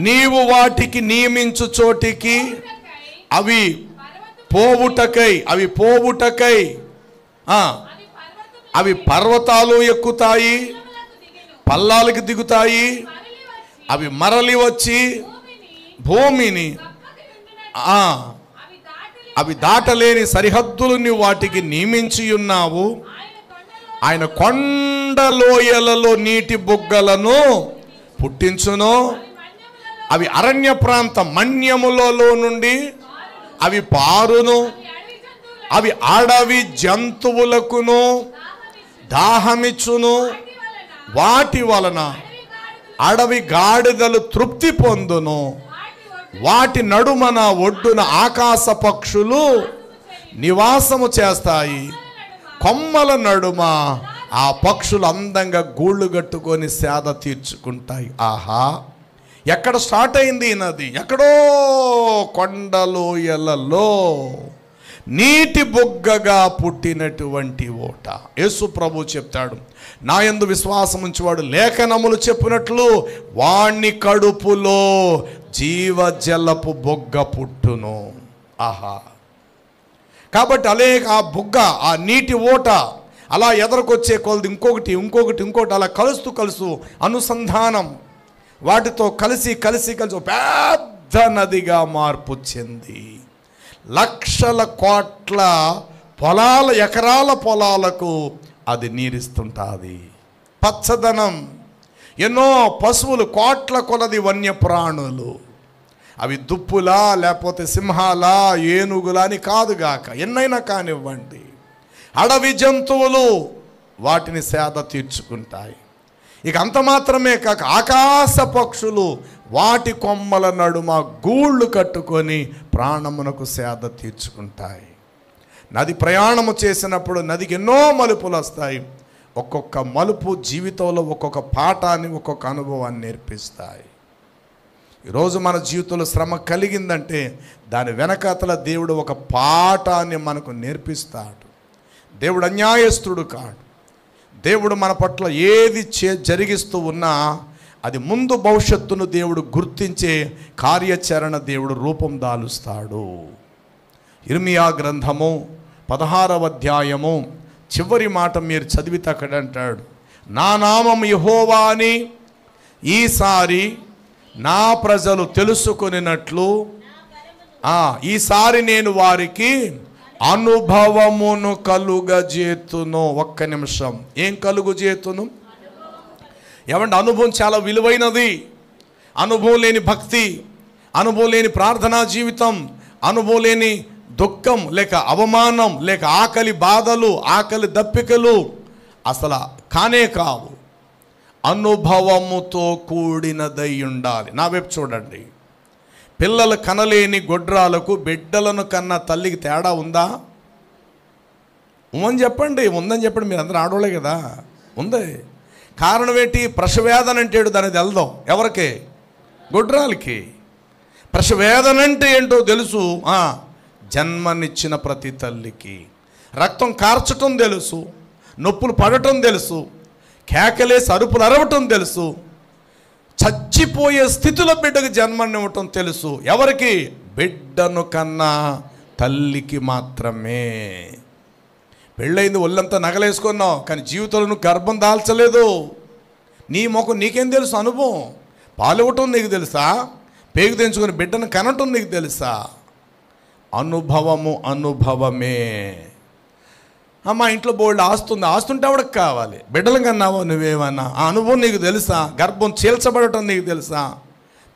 నీవు వాటికి నియమించు చోటికి అవి పోవుటకై అవి పర్వతాలు ఎక్కుతాయి, పల్లాలకు దిగుతాయి, అవి మరలి వచ్చి భూమిని అవి దాటలేని సరిహద్దులు నీవు వాటికి నియమించి ఉన్నావు. ఆయన కొండలోయలలో నీటి బుగ్గలను పుట్టించును, అవి అరణ్య ప్రాంతం మన్యములలో నుండి అవి పారును, అవి అడవి జంతువులకును దాహమిచ్చును, వాటి వలన అడవి గాడిదలు తృప్తి పొందును, వాటి నడుమన ఒడ్డున ఆకాశ పక్షులు నివాసము చేస్తాయి, కొమ్మల నడుమ ఆ పక్షులు అందంగా గూళ్ళు కట్టుకొని సేద తీర్చుకుంటాయి. ఆహా, ఎక్కడ స్టార్ట్ అయింది ఈ నది? ఎక్కడో కొండలోయలలో నీటి బొగ్గగా పుట్టినటువంటి ఓట. యేసు ప్రభు చెప్తాడు, నా యందు విశ్వాసం ఉంచేవాడు లేఖనములు చెప్పినట్లు వాణ్ణి కడుపులో జీవజలపు బొగ్గ పుట్టును. ఆహా, కాబట్టి ఆ బొగ్గ, ఆ నీటి ఓట అలా ఎదరకొచ్చే కొలది ఇంకొకటి అలా కలుస్తూ అనుసంధానం, వాటితో కలిసి పెద్ద పెద్ద నదిగా మార్పు చెంది లక్షల కోట్ల పొలాల ఎకరాల పొలాలకు అది నీరిస్తుంటుంది. పచ్చదనం, ఎన్నో పశువులు, కోట్ల కొలది వన్యప్రాణులు, అవి దుప్పులా లేకపోతే సింహాలా ఏనుగులా అని కాదుగాక, ఎన్నైనా కానివ్వండి, అడవి జంతువులు వాటిని సేద తీర్చుకుంటాయి. ఇక అంత మాత్రమే కాక ఆకాశ పక్షులు వాటి కొమ్మల నడుమ గూళ్ళు కట్టుకొని ప్రాణమునకు సేద తీర్చుకుంటాయి. నది ప్రయాణము చేసినప్పుడు నదికి ఎన్నో మలుపులు వస్తాయి. ఒక్కొక్క మలుపు జీవితంలో ఒక్కొక్క పాఠాన్ని, ఒక్కొక్క అనుభవాన్ని నేర్పిస్తాయి. ఈరోజు మన జీవితంలో శ్రమ కలిగిందంటే దాని వెనకాతల దేవుడు ఒక పాఠాన్ని మనకు నేర్పిస్తాడు. దేవుడు అన్యాయస్తుడు కాడు. దేవుడు మన పట్ల ఏది జరిగిస్తూ ఉన్నా అది ముందు భవిష్యత్తును దేవుడు గుర్తించే కార్యాచరణ దేవుడు రూపం దాలుస్తాడు. ఇర్మియా గ్రంథము 16వ అధ్యాయము చివరి మాట మీరు చదివితే అక్కడ అంటాడు, నా నామం యెహోవా అని ఈసారి నా ప్రజలు తెలుసుకొనినట్లు ఈసారి నేను వారికి అనుభవమును కలుగజేతును. ఒక్క నిమిషం, ఏం కలుగజేతును? ఏమంటే అనుభవం చాలా విలువైనది. అనుభవం లేని భక్తి, అనుభవం లేని ప్రార్థనా జీవితం, అనుభవం లేని దుఃఖం లేక అవమానం లేక ఆకలి బాధలు, ఆకలి దప్పికలు అసలు కానే కావు. అనుభవముతో కూడినదై ఉండాలి. నా వైపు చూడండి. పిల్లలు కనలేని గొడ్రాలకు బిడ్డలను కన్న తల్లికి తేడా ఉందా? ఉందని చెప్పండి. ఉందని చెప్పండి. మీరు అందరూ ఆడవాళ్ళే కదా. ఉంది. కారణం ఏంటి? ప్రసవేదన అంటాడు, దానికి వెళ్దాం. ఎవరికి? గొడ్రాలకి. ప్రసవేదన అంటే ఏంటో తెలుసు. జన్మనిచ్చిన ప్రతి తల్లికి రక్తం కార్చటం తెలుసు, నొప్పులు పడటం తెలుసు, కేకలేసి అరుపులు అరవటం తెలుసు, చచ్చిపోయే స్థితిలో బిడ్డకు జన్మనివ్వటం తెలుసు. ఎవరికి? బిడ్డను కన్నా తల్లికి మాత్రమే. పెళ్ళైంది, ఒళ్ళంతా నగలేసుకున్నావు, కానీ జీవితంలో నువ్వు గర్భం దాల్చలేదు. నీ ముఖం నీకేం తెలుసు? అనుభవం. పాలివ్వటం నీకు తెలుసా? పేగు తెంచుకొని బిడ్డను కనటం నీకు తెలుసా? అనుభవము అనుభవమే. మా ఇంట్లో బోల్డ్ ఆస్తుంది, ఆస్తుంటే ఆవిడకి కావాలి. బిడ్డలు కన్నావో నువ్వేమన్నా? ఆ అనుభవం నీకు తెలుసా? గర్భం చీల్చబడటం నీకు తెలుసా?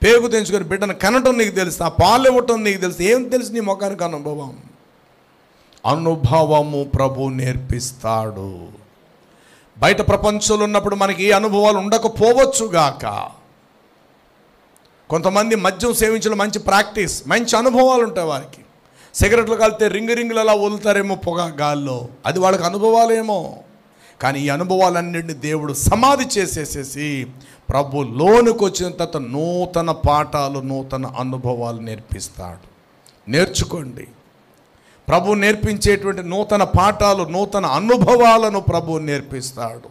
పేగు తెంచుకొని బిడ్డను కనటం నీకు తెలుసా? పాలు ఇవ్వటం నీకు తెలుసా? ఏం తెలుసు నీ ముఖానికి? అనుభవం. అనుభవము ప్రభు నేర్పిస్తాడు. బయట ప్రపంచంలో ఉన్నప్పుడు మనకి ఏ అనుభవాలు ఉండకపోవచ్చుగాక. కొంతమంది మద్యం సేవించడం మంచి ప్రాక్టీస్, మంచి అనుభవాలు ఉంటాయి వారికి. సిగరెట్లు కలితే రింగులు అలా వదులుతారేమో పొగ గాల్లో, అది వాళ్ళకి అనుభవాలేమో. కానీ ఈ అనుభవాలన్నింటినీ దేవుడు సమాధి చేసేసేసి ప్రభు లోనికి వచ్చిన తర్వాత నూతన పాఠాలు, నూతన అనుభవాలు నేర్పిస్తాడు. నేర్చుకోండి. ప్రభు నేర్పించేటువంటి నూతన పాఠాలు, నూతన అనుభవాలను ప్రభు నేర్పిస్తాడు.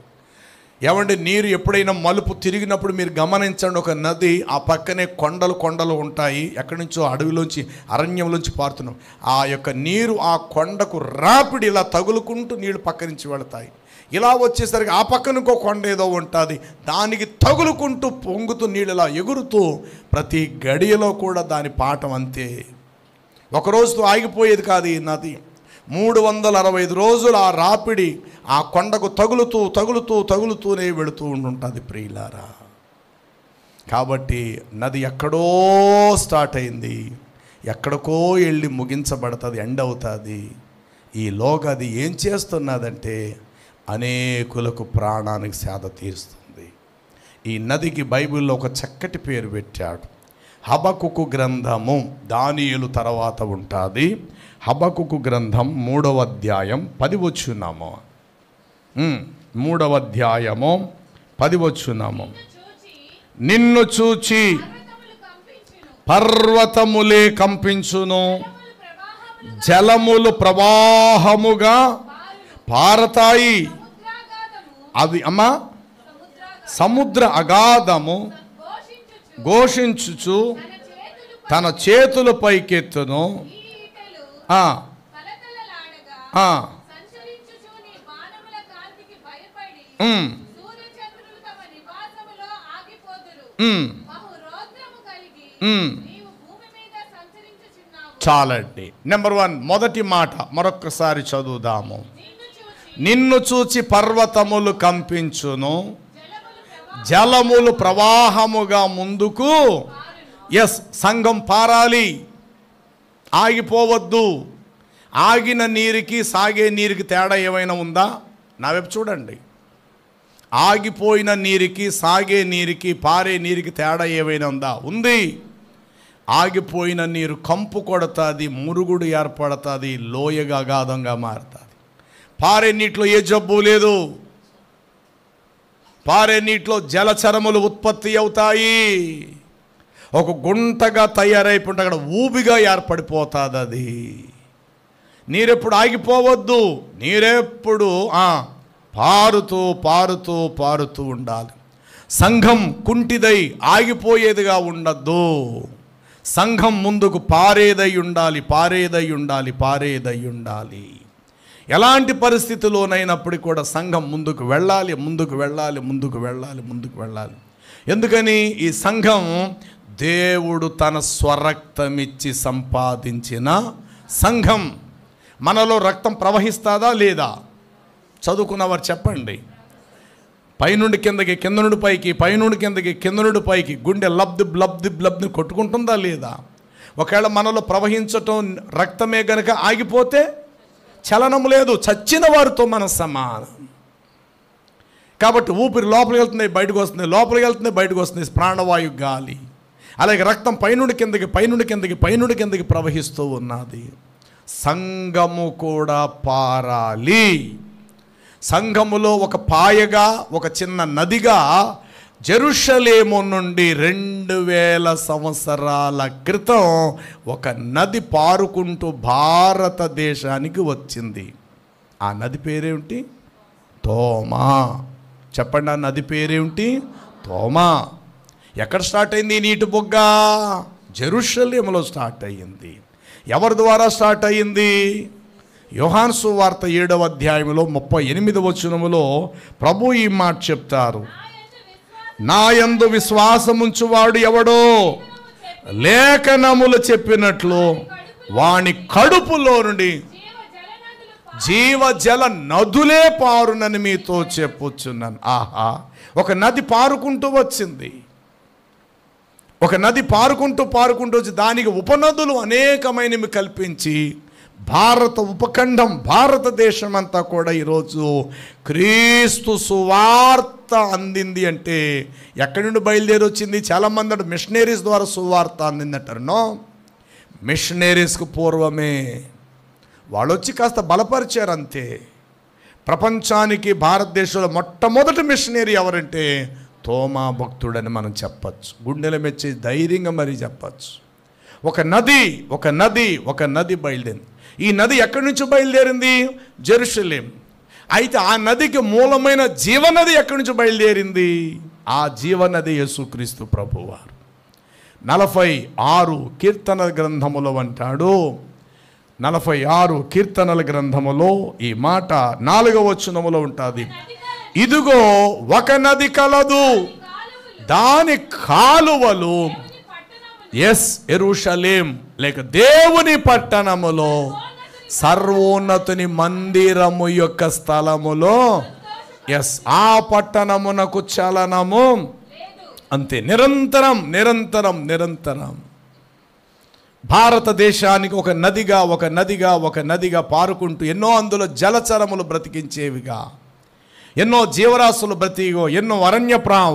ఏమంటే నీరు ఎప్పుడైనా మలుపు తిరిగినప్పుడు మీరు గమనించండి, ఒక నది ఆ పక్కనే కొండలు ఉంటాయి. ఎక్కడి నుంచో అడవిలోంచి, అరణ్యంలోంచి పారుతున్నాం. ఆ యొక్క నీరు ఆ కొండకు రాపిడి ఇలా తగులుకుంటూ నీళ్ళు పక్క నుంచి వెళతాయి. ఇలా వచ్చేసరికి ఆ పక్కన ఇంకో కొండ ఏదో ఉంటుంది, దానికి తగులుకుంటూ పొంగుతూ నీళ్ళు ఇలా ఎగురుతూ ప్రతి గడియలో కూడా దాని పాఠం అంతే. ఒకరోజుతో ఆగిపోయేది కాదు ఈ నది. 365 రోజులు ఆ రాపిడి ఆ కొండకు తగులుతూనే వెళుతూ ఉంటుంది ప్రియులారా. కాబట్టి నది ఎక్కడో స్టార్ట్ అయింది, ఎక్కడికో వెళ్ళి ముగించబడుతుంది, ఎండ్ అవుతుంది. ఈలోగా అది ఏం చేస్తున్నదంటే అనేకులకు ప్రాణానికి సేద తీరుస్తుంది. ఈ నదికి బైబిల్లో ఒక చక్కటి పేరు పెట్టాడు, హబకుకు గ్రంథము. దానియేలు తర్వాత ఉంటుంది. హబకుకు గ్రంథం 3వ అధ్యాయం 10 వచనము. 3వ అధ్యాయము 10 వచనము. నిన్ను చూచి పర్వతములే కంపించును, జలములు ప్రవాహముగా పారతాయి. అవి సముద్ర అగాధము ఘోషించుచు తన చేతుల పైకెత్తును. చాలండి. నెంబర్ 1 మొదటి మాట మరొక్కసారి చదువుదాము. నిన్ను చూచి పర్వతములు కంపించును, జలములు ప్రవాహముగా ముందుకు. ఎస్, సంఘం పారాలి, ఆగిపోవద్దు. ఆగిన నీరుకి సాగే నీరుకి తేడా ఏమైనా ఉందా? నా వైపు చూడండి. ఆగిపోయిన నీరుకి సాగే నీరుకి పారే నీరుకి తేడా ఏమైనా ఉందా? ఉంది. ఆగిపోయిన నీరు కంపు కొడుతుంది, మురుగుడు ఏర్పడుతుంది, లోయగా అగాధంగా మారుతుంది. పారే నీటిలో ఏ జబ్బు లేదు. పారే నీటిలో జలచరములు ఉత్పత్తి అవుతాయి. ఒక గుంటగా తయారైపోతే అక్కడ ఊబిగా ఏర్పడిపోతుంది. అది నీరెప్పుడు ఆగిపోవద్దు. నీరెప్పుడు పారుతూ పారుతూ పారుతూ ఉండాలి. సంఘం కుంటిదై ఆగిపోయేదిగా ఉండద్దు. సంఘం ముందుకు పారేదై ఉండాలి, పారేదై ఉండాలి, పారేదై ఉండాలి. ఎలాంటి పరిస్థితిలోనైనప్పటికీ కూడా సంఘం ముందుకు వెళ్ళాలి, ముందుకు వెళ్ళాలి, ముందుకు వెళ్ళాలి, ముందుకు వెళ్ళాలి. ఎందుకని? ఈ సంఘం దేవుడు తన స్వరక్తమిచ్చి సంపాదించిన సంఘం. మనలో రక్తం ప్రవహిస్తుందా లేదా? చదువుకున్నవారు చెప్పండి. పైనుండి కిందకి, కింద నుండి పైకి, పైనుండి కిందకి, కింద నుండి పైకి గుండె లబ్ది బ్లబ్ది బ్లబ్ది కొట్టుకుంటుందా లేదా? ఒకవేళ మనలో ప్రవహించటం రక్తమే గనక ఆగిపోతే చలనం లేదు. చచ్చిన వారితో మన సమానం. కాబట్టి ఊపిరి లోపలికి వెళ్తుంది, బయటకు వస్తుంది, లోపలికి వెళ్తుంది, బయటకు వస్తుంది, ప్రాణవాయు గాలి. అలాగే రక్తం పైనుండి కిందకి, పైనుండి కిందకి, పైనుండి కిందకి ప్రవహిస్తూ ఉన్నది. సంఘము కూడా పారాలి. సంఘములో ఒక పాయగా, ఒక చిన్న నదిగా జెరూషలేము నుండి 2000 సంవత్సరాల క్రితం ఒక నది పారుకుంటూ భారతదేశానికి వచ్చింది. ఆ నది పేరేమిటి? తోమా. చెప్పండి, ఆ నది పేరేమిటి? తోమా. ఎక్కడ స్టార్ట్ అయింది ఈ నీటి బొగ్గ? జెరూషలేములో స్టార్ట్ అయ్యింది. ఎవరి ద్వారా స్టార్ట్ అయ్యింది? యోహాను సువార్త 7వ అధ్యాయంలో 38వ వచనములో ప్రభు ఈ మాట చెప్తారు. నా యందు విశ్వాసముంచువాడు ఎవడో లేఖనములు చెప్పినట్లు వాని కడుపులో నుండి జీవజల నదులే పారునని మీతో చెప్పుచున్నాను. ఆహా, ఒక నది పారుకుంటూ వచ్చింది. ఒక నది పారుకుంటూ పారుకుంటూ వచ్చి దానికి ఉపనదులు అనేకమైనవి కల్పించి భారత ఉపఖండం, భారతదేశం అంతా కూడా ఈరోజు క్రీస్తు సువార్త అందింది. అంటే ఎక్కడి నుండి బయలుదేరి వచ్చింది? చాలామంది అంటే మిషనరీస్ ద్వారా సువార్త అందిందంటారు. నో, మిషనరీస్కు పూర్వమే వాళ్ళు వచ్చి కాస్త బలపరిచారు అంతే. ప్రపంచానికి భారతదేశంలో మొట్టమొదటి మిషనరీ ఎవరంటే తోమా భక్తుడని మనం చెప్పచ్చు. గుండెల మెచ్చి ధైర్యంగా మరీ చెప్పచ్చు. ఒక నది, ఒక నది, ఒక నది బయలుదేరింది. ఈ నది ఎక్కడి నుంచి బయలుదేరింది? జెరూషలేం. అయితే ఆ నదికి మూలమైన జీవనది ఎక్కడి నుంచి బయలుదేరింది? ఆ జీవనది యేసుక్రీస్తు ప్రభువారు. 46 కీర్తన గ్రంథములో అంటాడు, 46 కీర్తనల గ్రంథములో ఈ మాట 4వ వచనములో ఉంటుంది. ఇదిగో ఒక నది కలదు, దాని కాలువలు యెరూషలేం లేక దేవుని పట్టణములో సర్వోన్నతుని మందిరము యొక్క స్థలములో. ఆ పట్టణమునకు చలనము అంతే. నిరంతరం నిరంతరం నిరంతరం భారతదేశానికి ఒక నదిగా, ఒక నదిగా, ఒక నదిగా పారుకుంటూ ఎన్నో అందులో జలచరములు బ్రతికించేవిగా, ఎన్నో జీవరాశులు బ్రతికో, ఎన్నో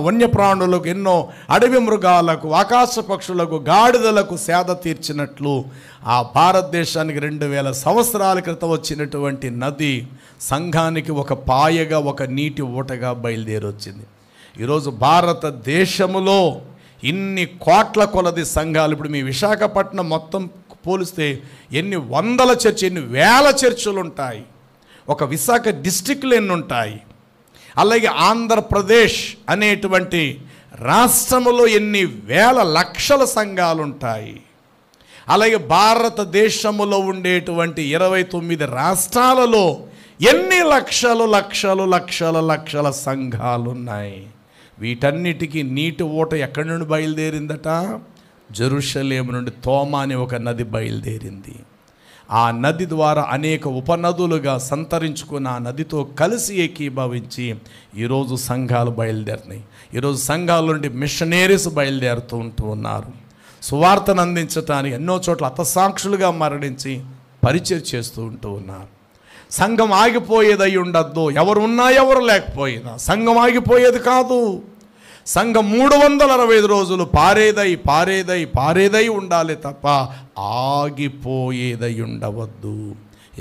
వన్యప్రాణులకు, ఎన్నో అడవి మృగాలకు, ఆకాశ పక్షులకు, గాడిదలకు సేద తీర్చినట్లు ఆ భారతదేశానికి 2000 సంవత్సరాల క్రితం వచ్చినటువంటి నది సంఘానికి ఒక పాయగా, ఒక నీటి ఊటగా బయలుదేరి వచ్చింది. ఈరోజు భారతదేశములో ఇన్ని కోట్ల కొలది సంఘాలు, ఇప్పుడు మీ విశాఖపట్నం మొత్తం పోలిస్తే ఎన్ని వందల చర్చి, ఎన్ని వేల చర్చిలు ఉంటాయి. ఒక విశాఖ డిస్ట్రిక్ట్లు ఎన్ని ఉంటాయి. అలాగే ఆంధ్రప్రదేశ్ అనేటువంటి రాష్ట్రములో ఎన్ని వేల లక్షల సంఘాలు ఉంటాయి. అలాగే భారతదేశములో ఉండేటువంటి 29 రాష్ట్రాలలో ఎన్ని లక్షలు లక్షలు లక్షల లక్షల సంఘాలు ఉన్నాయి. వీటన్నిటికీ నీటి ఊట ఎక్కడి నుండి బయలుదేరిందట? జెరూషలేము నుండి తోమా అనే ఒక నది బయలుదేరింది. ఆ నది ద్వారా అనేక ఉపనదులుగా సంతరించుకున్న ఆ నదితో కలిసి ఏకీభవించి ఈరోజు సంఘాలు బయలుదేరినాయి. ఈరోజు సంఘాల నుండి మిషనరీస్ బయలుదేరుతూ ఉన్నారు. సువార్తను అందించటానికి ఎన్నో చోట్ల హతసాక్షులుగా మరణించి పరిచయం చేస్తూ ఉన్నారు. సంఘం ఆగిపోయేది అయి ఉండద్దు. ఎవరు ఉన్నా ఎవరు లేకపోయినా సంఘం ఆగిపోయేది కాదు. సంఘం 365 రోజులు పారేదై ఉండాలి తప్ప ఆగిపోయేదై ఉండవద్దు.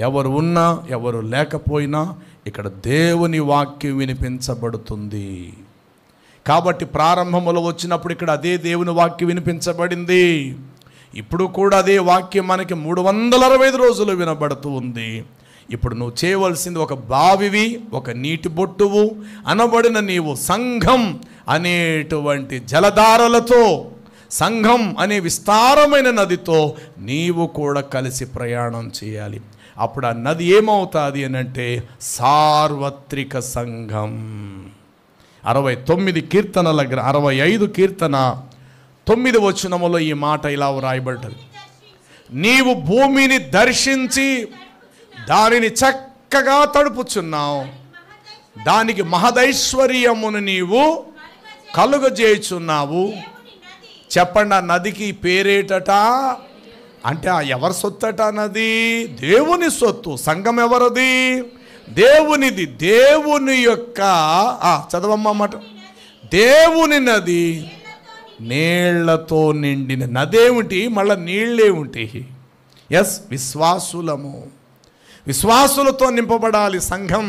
ఎవరు ఉన్నా ఎవరు లేకపోయినా ఇక్కడ దేవుని వాక్యం వినిపించబడుతుంది. కాబట్టి ప్రారంభంలో వచ్చినప్పుడు ఇక్కడ అదే దేవుని వాక్యం వినిపించబడింది. ఇప్పుడు కూడా అదే వాక్యం మనకి 365 రోజులు వినబడుతూ ఉంది. ఇప్పుడు నువ్వు చేయవలసింది ఒక బావివి, ఒక నీటి బొట్టువు అనబడిన నీవు సంఘం అనేటువంటి జలధారలతో, సంఘం అనే విస్తారమైన నదితో నీవు కూడా కలిసి ప్రయాణం చేయాలి. అప్పుడు ఆ నది ఏమవుతుంది అని అంటే సార్వత్రిక సంఘం. 69 కీర్తనల 65 కీర్తన 9 వచనములో ఈ మాట ఇలా వ్రాయబడ్డది. నీవు భూమిని దర్శించి దానిని చక్కగా తడుపుచున్నావు, దానికి మహదైశ్వర్యమును నీవు కలుగజేయుచున్నావు. చెప్పండి, ఆ నదికి పేరేటట అంటే ఎవరి సొత్తట? నది దేవుని సొత్తు. సంఘం ఎవరిది? దేవునిది. దేవుని యొక్క చదవమ్మ మాట. దేవుని నది నీళ్లతో నిండిన నదేమిటి, మళ్ళీ నీళ్ళేమిటి? ఎస్, విశ్వాసులతో నింపబడాలి సంఘం.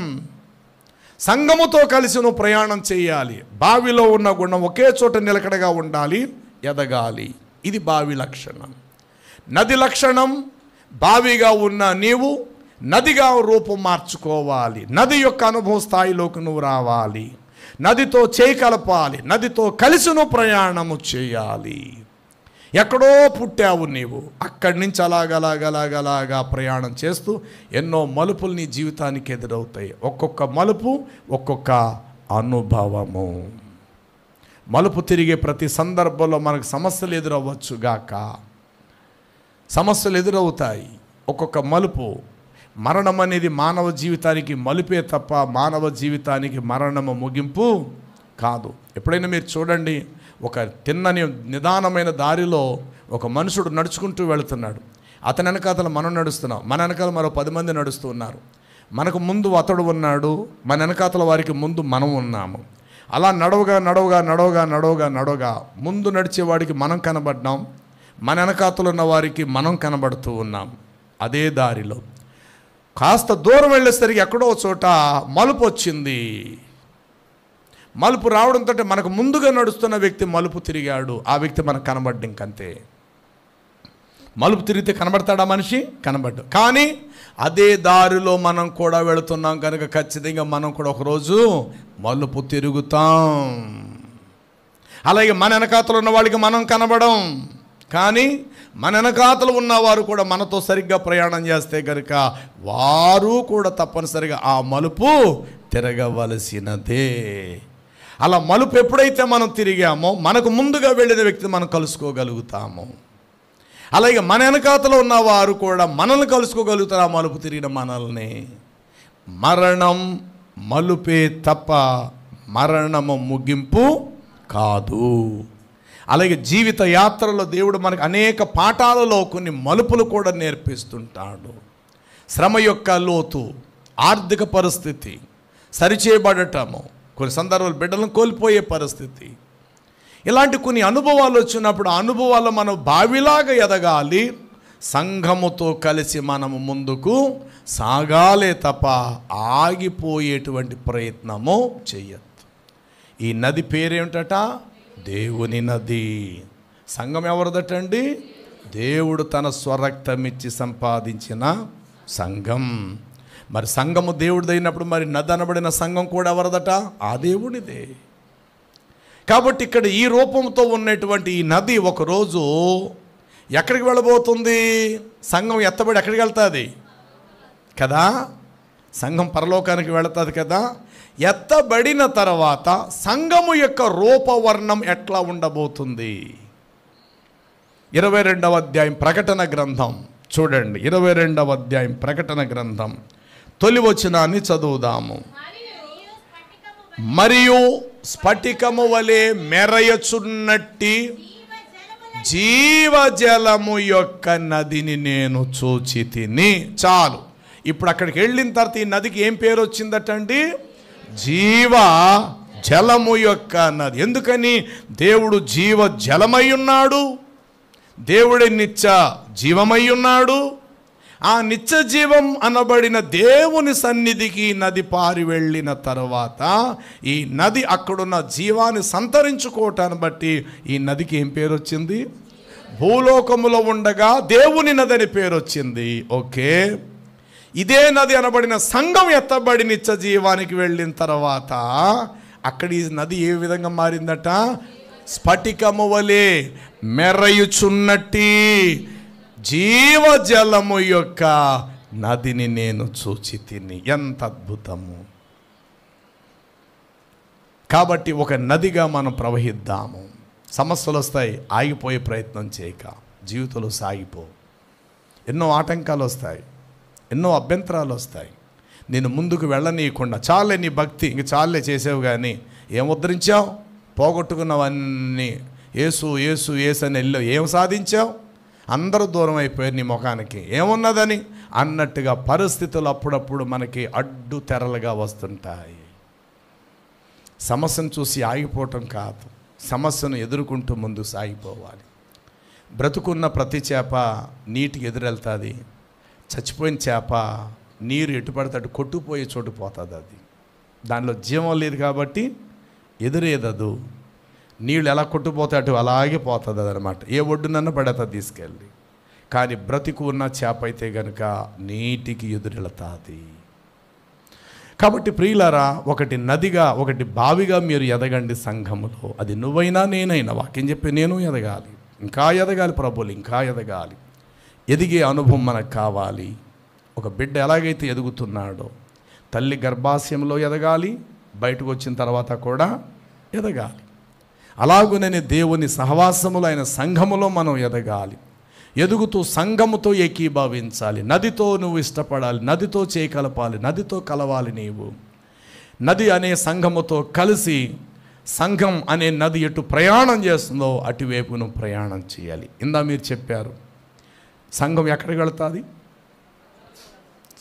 సంఘముతో కలిసి నువ్వు ప్రయాణం చేయాలి. బావిలో ఉన్న గుణం ఒకే చోట నిలకడగా ఉండాలి, ఎదగాలి. ఇది బావి లక్షణం. నది లక్షణం, బావిగా ఉన్న నీవు నదిగా రూపం మార్చుకోవాలి. నది యొక్క అనుభవ స్థాయిలోకి నువ్వు రావాలి. నదితో చేయి కలపాలి. నదితో కలిసి నువ్వు ప్రయాణము చేయాలి. ఎక్కడో పుట్టావు నీవు, అక్కడి నుంచి అలాగలాగా ప్రయాణం చేస్తూ ఎన్నో మలుపులు నీ జీవితానికి ఎదురవుతాయి. ఒక్కొక్క మలుపు ఒక్కొక్క అనుభవము. మలుపు తిరిగే ప్రతి సందర్భంలో మనకు సమస్యలు ఎదురవ్వచ్చుగాక. సమస్యలు ఎదురవుతాయి. ఒక్కొక్క మలుపు. మరణం అనేది మానవ జీవితానికి మలుపే తప్ప మానవ జీవితానికి మరణము ముగింపు కాదు. ఎప్పుడైనా మీరు చూడండి, ఒక తిన్నని నిదానమైన దారిలో ఒక మనుషుడు నడుచుకుంటూ వెళుతున్నాడు. అతని వెనకాతల మనం నడుస్తున్నాం, మన వెనకాల మరో 10 మంది నడుస్తూ ఉన్నారు. మనకు ముందు అతడు ఉన్నాడు, మన వెనకాతల వారికి ముందు మనం ఉన్నాము. అలా నడవగా ముందు నడిచేవాడికి మనం కనబడ్డాం, మన వెనకాతలు ఉన్న వారికి మనం కనబడుతూ ఉన్నాం. అదే దారిలో కాస్త దూరం వెళ్ళేసరికి ఎక్కడో చోట మలుపు వచ్చింది. మలుపు రావడంతో మనకు ముందుగా నడుస్తున్న వ్యక్తి మలుపు తిరిగాడు. ఆ వ్యక్తి మనకు కనబడ్డ ఇంకంతే. మలుపు తిరిగితే కనబడతాడా మనిషి? కనబడ్డు. కానీ అదే దారిలో మనం కూడా వెళుతున్నాం కనుక ఖచ్చితంగా మనం కూడా ఒకరోజు మలుపు తిరుగుతాం. అలాగే మన వెనకాతలు ఉన్న వాళ్ళకి మనం కనబడం, కానీ మన వెనకాతలు ఉన్నవారు కూడా మనతో సరిగ్గా ప్రయాణం చేస్తే కనుక వారు కూడా తప్పనిసరిగా ఆ మలుపు తిరగవలసినదే. అలా మలుపు ఎప్పుడైతే మనం తిరిగామో మనకు ముందుగా వెళ్ళిన వ్యక్తిని మనం కలుసుకోగలుగుతాము. అలాగే మన వెనకాతలో ఉన్నవారు కూడా మనల్ని కలుసుకోగలుగుతారు. ఆ మలుపు తిరిగిన మనల్ని. మరణం మలుపే తప్ప మరణము ముగింపు కాదు. అలాగే జీవిత యాత్రలో దేవుడు మనకు అనేక పాఠాలలో కొన్ని మలుపులు కూడా నేర్పిస్తుంటాడు. శ్రమ యొక్క లోతు, ఆర్థిక పరిస్థితి, సరిచేయబడటము, కొన్ని సందర్భాలు బిడ్డలను కోల్పోయే పరిస్థితి, ఇలాంటి కొన్ని అనుభవాలు వచ్చినప్పుడు ఆ అనుభవాలు మనం బావిలాగా ఎదగాలి. సంఘముతో కలిసి మనము ముందుకు సాగాలే తప్ప ఆగిపోయేటువంటి ప్రయత్నము చెయ్యొద్దు. ఈ నది పేరేమిటట? దేవుని నది. సంఘం ఎవరిదటండి? దేవుడు తన స్వరక్తమిచ్చి సంపాదించిన సంఘం. మరి సంఘము దేవుడిదైనప్పుడు మరి నది అనబడిన సంఘం కూడా ఎవరిదట? ఆ దేవుడిదే. కాబట్టి ఇక్కడ ఈ రూపంతో ఉన్నటువంటి ఈ నది ఒకరోజు ఎక్కడికి వెళ్ళబోతుంది? సంఘం ఎత్తబడి ఎక్కడికి వెళ్తుంది కదా? సంఘం పరలోకానికి వెళుతుంది కదా. ఎత్తబడిన తర్వాత సంఘము యొక్క రూపవర్ణం ఎట్లా ఉండబోతుంది? 22వ అధ్యాయం ప్రకటన గ్రంథం చూడండి. 22వ అధ్యాయం ప్రకటన గ్రంథం తొలి వచనాన్ని చదువుదాము. మరియు స్ఫటికము వలె మెరయచున్నట్టి జీవజలము యొక్క నదిని నేను చూచి తిని. చాలు. ఇప్పుడు అక్కడికి వెళ్ళిన తర్వాత ఈ నదికి ఏం పేరు వచ్చిందటండి? జీవ జలము యొక్క నది. ఎందుకని? దేవుడు జీవ జలమై ఉన్నాడు, దేవుడి నిత్య జీవమై ఉన్నాడు. ఆ నిత్య జీవం అనబడిన దేవుని సన్నిధికి నది పారి వెళ్ళిన తర్వాత ఈ నది అక్కడున్న జీవాన్ని సంతరించుకోవటాన్ని బట్టి ఈ నదికి ఏం పేరు వచ్చింది? భూలోకములో ఉండగా దేవుని నది అని పేరు వచ్చింది. ఓకే. ఇదే నది అనబడిన సంఘం ఎత్తబడి నిత్య జీవానికి వెళ్ళిన తర్వాత అక్కడ ఈ నది ఏ విధంగా మారిందట? స్ఫటికము వలె మెరయుచున్నట్టి జీవజలము యొక్క నదిని నేను చూచి తిని. ఎంత అద్భుతము! కాబట్టి ఒక నదిగా మనం ప్రవహిద్దాము. సమస్యలు వస్తాయి, ఆగిపోయే ప్రయత్నం చేయక జీవితంలో సాగిపో. ఎన్నో ఆటంకాలు వస్తాయి, ఎన్నో అభ్యంతరాలు వస్తాయి. నేను ముందుకు వెళ్ళనీయకుండా చాలే నీ భక్తి ఇంక చాలే చేసావు, కానీ ఏం ఉద్ధరించావు? పోగొట్టుకున్నవన్నీ యేసు యేసు యేసు అని వెళ్ళావు, ఏం సాధించావు? అందరూ దూరం అయిపోయారు నీ ముఖానికి, ఏమున్నదని అన్నట్టుగా పరిస్థితులు అప్పుడప్పుడు మనకి అడ్డు తెరలుగా వస్తుంటాయి. సమస్యను చూసి ఆగిపోవటం కాదు, సమస్యను ఎదుర్కొంటూ ముందు సాగిపోవాలి. బ్రతుకున్న ప్రతి చేప నీటికి ఎదురెళ్తుంది, చచ్చిపోయిన చేప నీరు ఎటుపడితే అటు కొట్టుపోయే చోటు పోతుంది. అది దానిలో జీవం లేదు కాబట్టి ఎదురేదదు. నీళ్ళు ఎలా కొట్టుపోతే అటు అలాగే పోతుంది అదనమాట. ఏ ఒడ్డునన్నా పడతా తీసుకెళ్ళి. కానీ బ్రతికు ఉన్న చేప అయితే కనుక నీటికి ఎదురెళ్తుంది. కాబట్టి ప్రియులారా, ఒకటి నదిగా ఒకటి బావిగా మీరు ఎదగండి సంఘములో. అది నువ్వైనా నేనైనా వాక్యం చెప్పి నేను ఎదగాలి, ఇంకా ఎదగాలి ప్రభువులు, ఇంకా ఎదగాలి. ఎదిగే అనుభవం మనకు కావాలి. ఒక బిడ్డ ఎలాగైతే ఎదుగుతున్నాడో తల్లి గర్భాశయంలో ఎదగాలి, బయటకు వచ్చిన తర్వాత కూడా ఎదగాలి. అలాగుననే దేవుని సహవాసములో అయిన సంఘములో మనం ఎదగాలి. ఎదుగుతూ సంఘముతో ఏకీభవించాలి. నదితో నువ్వు ఇష్టపడాలి, నదితో చేయకలపాలి, నదితో కలవాలి. నీవు నది అనే సంఘముతో కలిసి సంఘం అనే నది ఎటు ప్రయాణం చేస్తుందో అటువైపు నువ్వు ప్రయాణం చేయాలి. ఇందా మీరు చెప్పారు సంఘం ఎక్కడికి వెళుతుంది?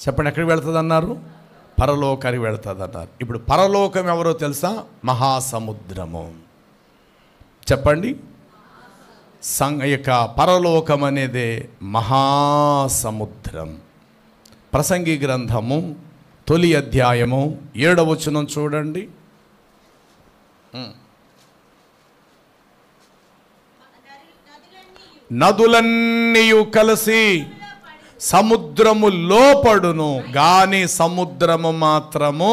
చెప్పండి, ఎక్కడికి వెళుతుంది అన్నారు? పరలోకానికి వెళుతుంది అన్నారు. ఇప్పుడు పరలోకం ఎవరో తెలుసా? మహాసముద్రము. చెప్పండి. యొక్క పరలోకం అనేదే మహాసముద్రం. ప్రసంగి గ్రంథము తొలి అధ్యాయము 7వ వచనం చూడండి. నదులన్నీయు కలిసి సముద్రము లోపడును, గాని సముద్రము మాత్రము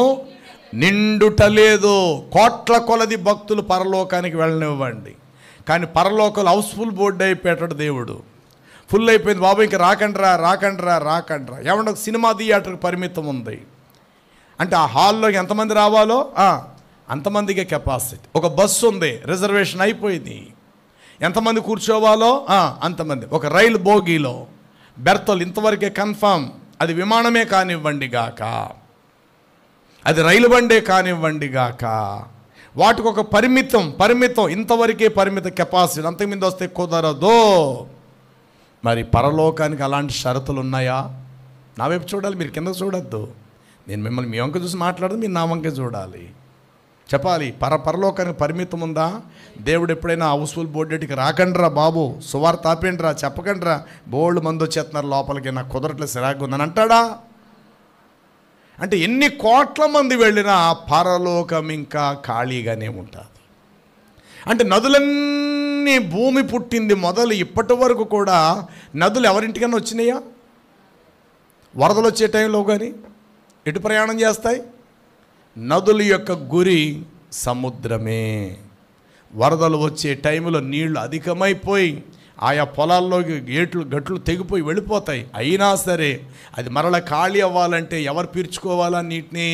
నిండుటలేదు. కోట్ల కొలది భక్తులు పరలోకానికి వెళ్ళనివ్వండి, కానీ పరలోకాలు హౌస్ఫుల్ బోర్డు అయిపోయాడు దేవుడు. ఫుల్ అయిపోయింది బాబు, ఇంక రాకండ్రా రాకండ్రా రాకండ్రా. ఏమంటే ఒక సినిమా థియేటర్కి పరిమితం ఉంది అంటే ఆ హాల్లోకి ఎంతమంది రావాలో అంతమందికే కెపాసిటీ. ఒక బస్సు ఉంది, రిజర్వేషన్ అయిపోయింది, ఎంతమంది కూర్చోవాలో అంతమంది. ఒక రైలు బోగీలో బెర్తలు ఇంతవరకే కన్ఫామ్. అది విమానమే కానివ్వండి గాక, అది రైలు బండే కానివ్వండి గాక, వాటికి ఒక పరిమితం ఇంతవరకే పరిమిత కెపాసిటీ, అంతకుమింద వస్తే కుదరదు. మరి పరలోకానికి అలాంటి షరతులు ఉన్నాయా? నా వైపు చూడాలి, మీరు కింద చూడొద్దు. నేను మిమ్మల్ని మీ వంక చూసి మాట్లాడదు, మీరు నా వంక చూడాలి. చెప్పాలి, పరలోకానికి పరిమితం ఉందా? దేవుడు ఎప్పుడైనా హౌస్ఫుల్ బోర్డేటికి రాకండ్రా బాబు, సువార్త ఆపేండ్రా, చెప్పకండ్రా, బోల్డ్ మంది వచ్చేస్తున్నారు లోపలికి, నాకు కుదరట్లేదు, సిరాగ్గా ఉందని అంటాడా? అంటే ఎన్ని కోట్ల మంది వెళ్ళినా పరలోకం ఇంకా ఖాళీగానే ఉంటుంది. అంటే నదులన్నీ భూమి పుట్టింది మొదలు ఇప్పటి వరకు కూడా నదులు ఎవరింటికన్నా వచ్చినాయా? వరదలు వచ్చే టైంలో కానీ ఎటు ప్రయాణం చేస్తాయి? నదుల యొక్క గురి సముద్రమే. వరదలు వచ్చే టైంలో నీళ్లు అధికమైపోయి ఆయా పొలాల్లోకి గట్లు తెగిపోయి వెళ్ళిపోతాయి. అయినా సరే అది మరల ఖాళీ అవ్వాలంటే ఎవరు పీల్చుకోవాలా నీటిని?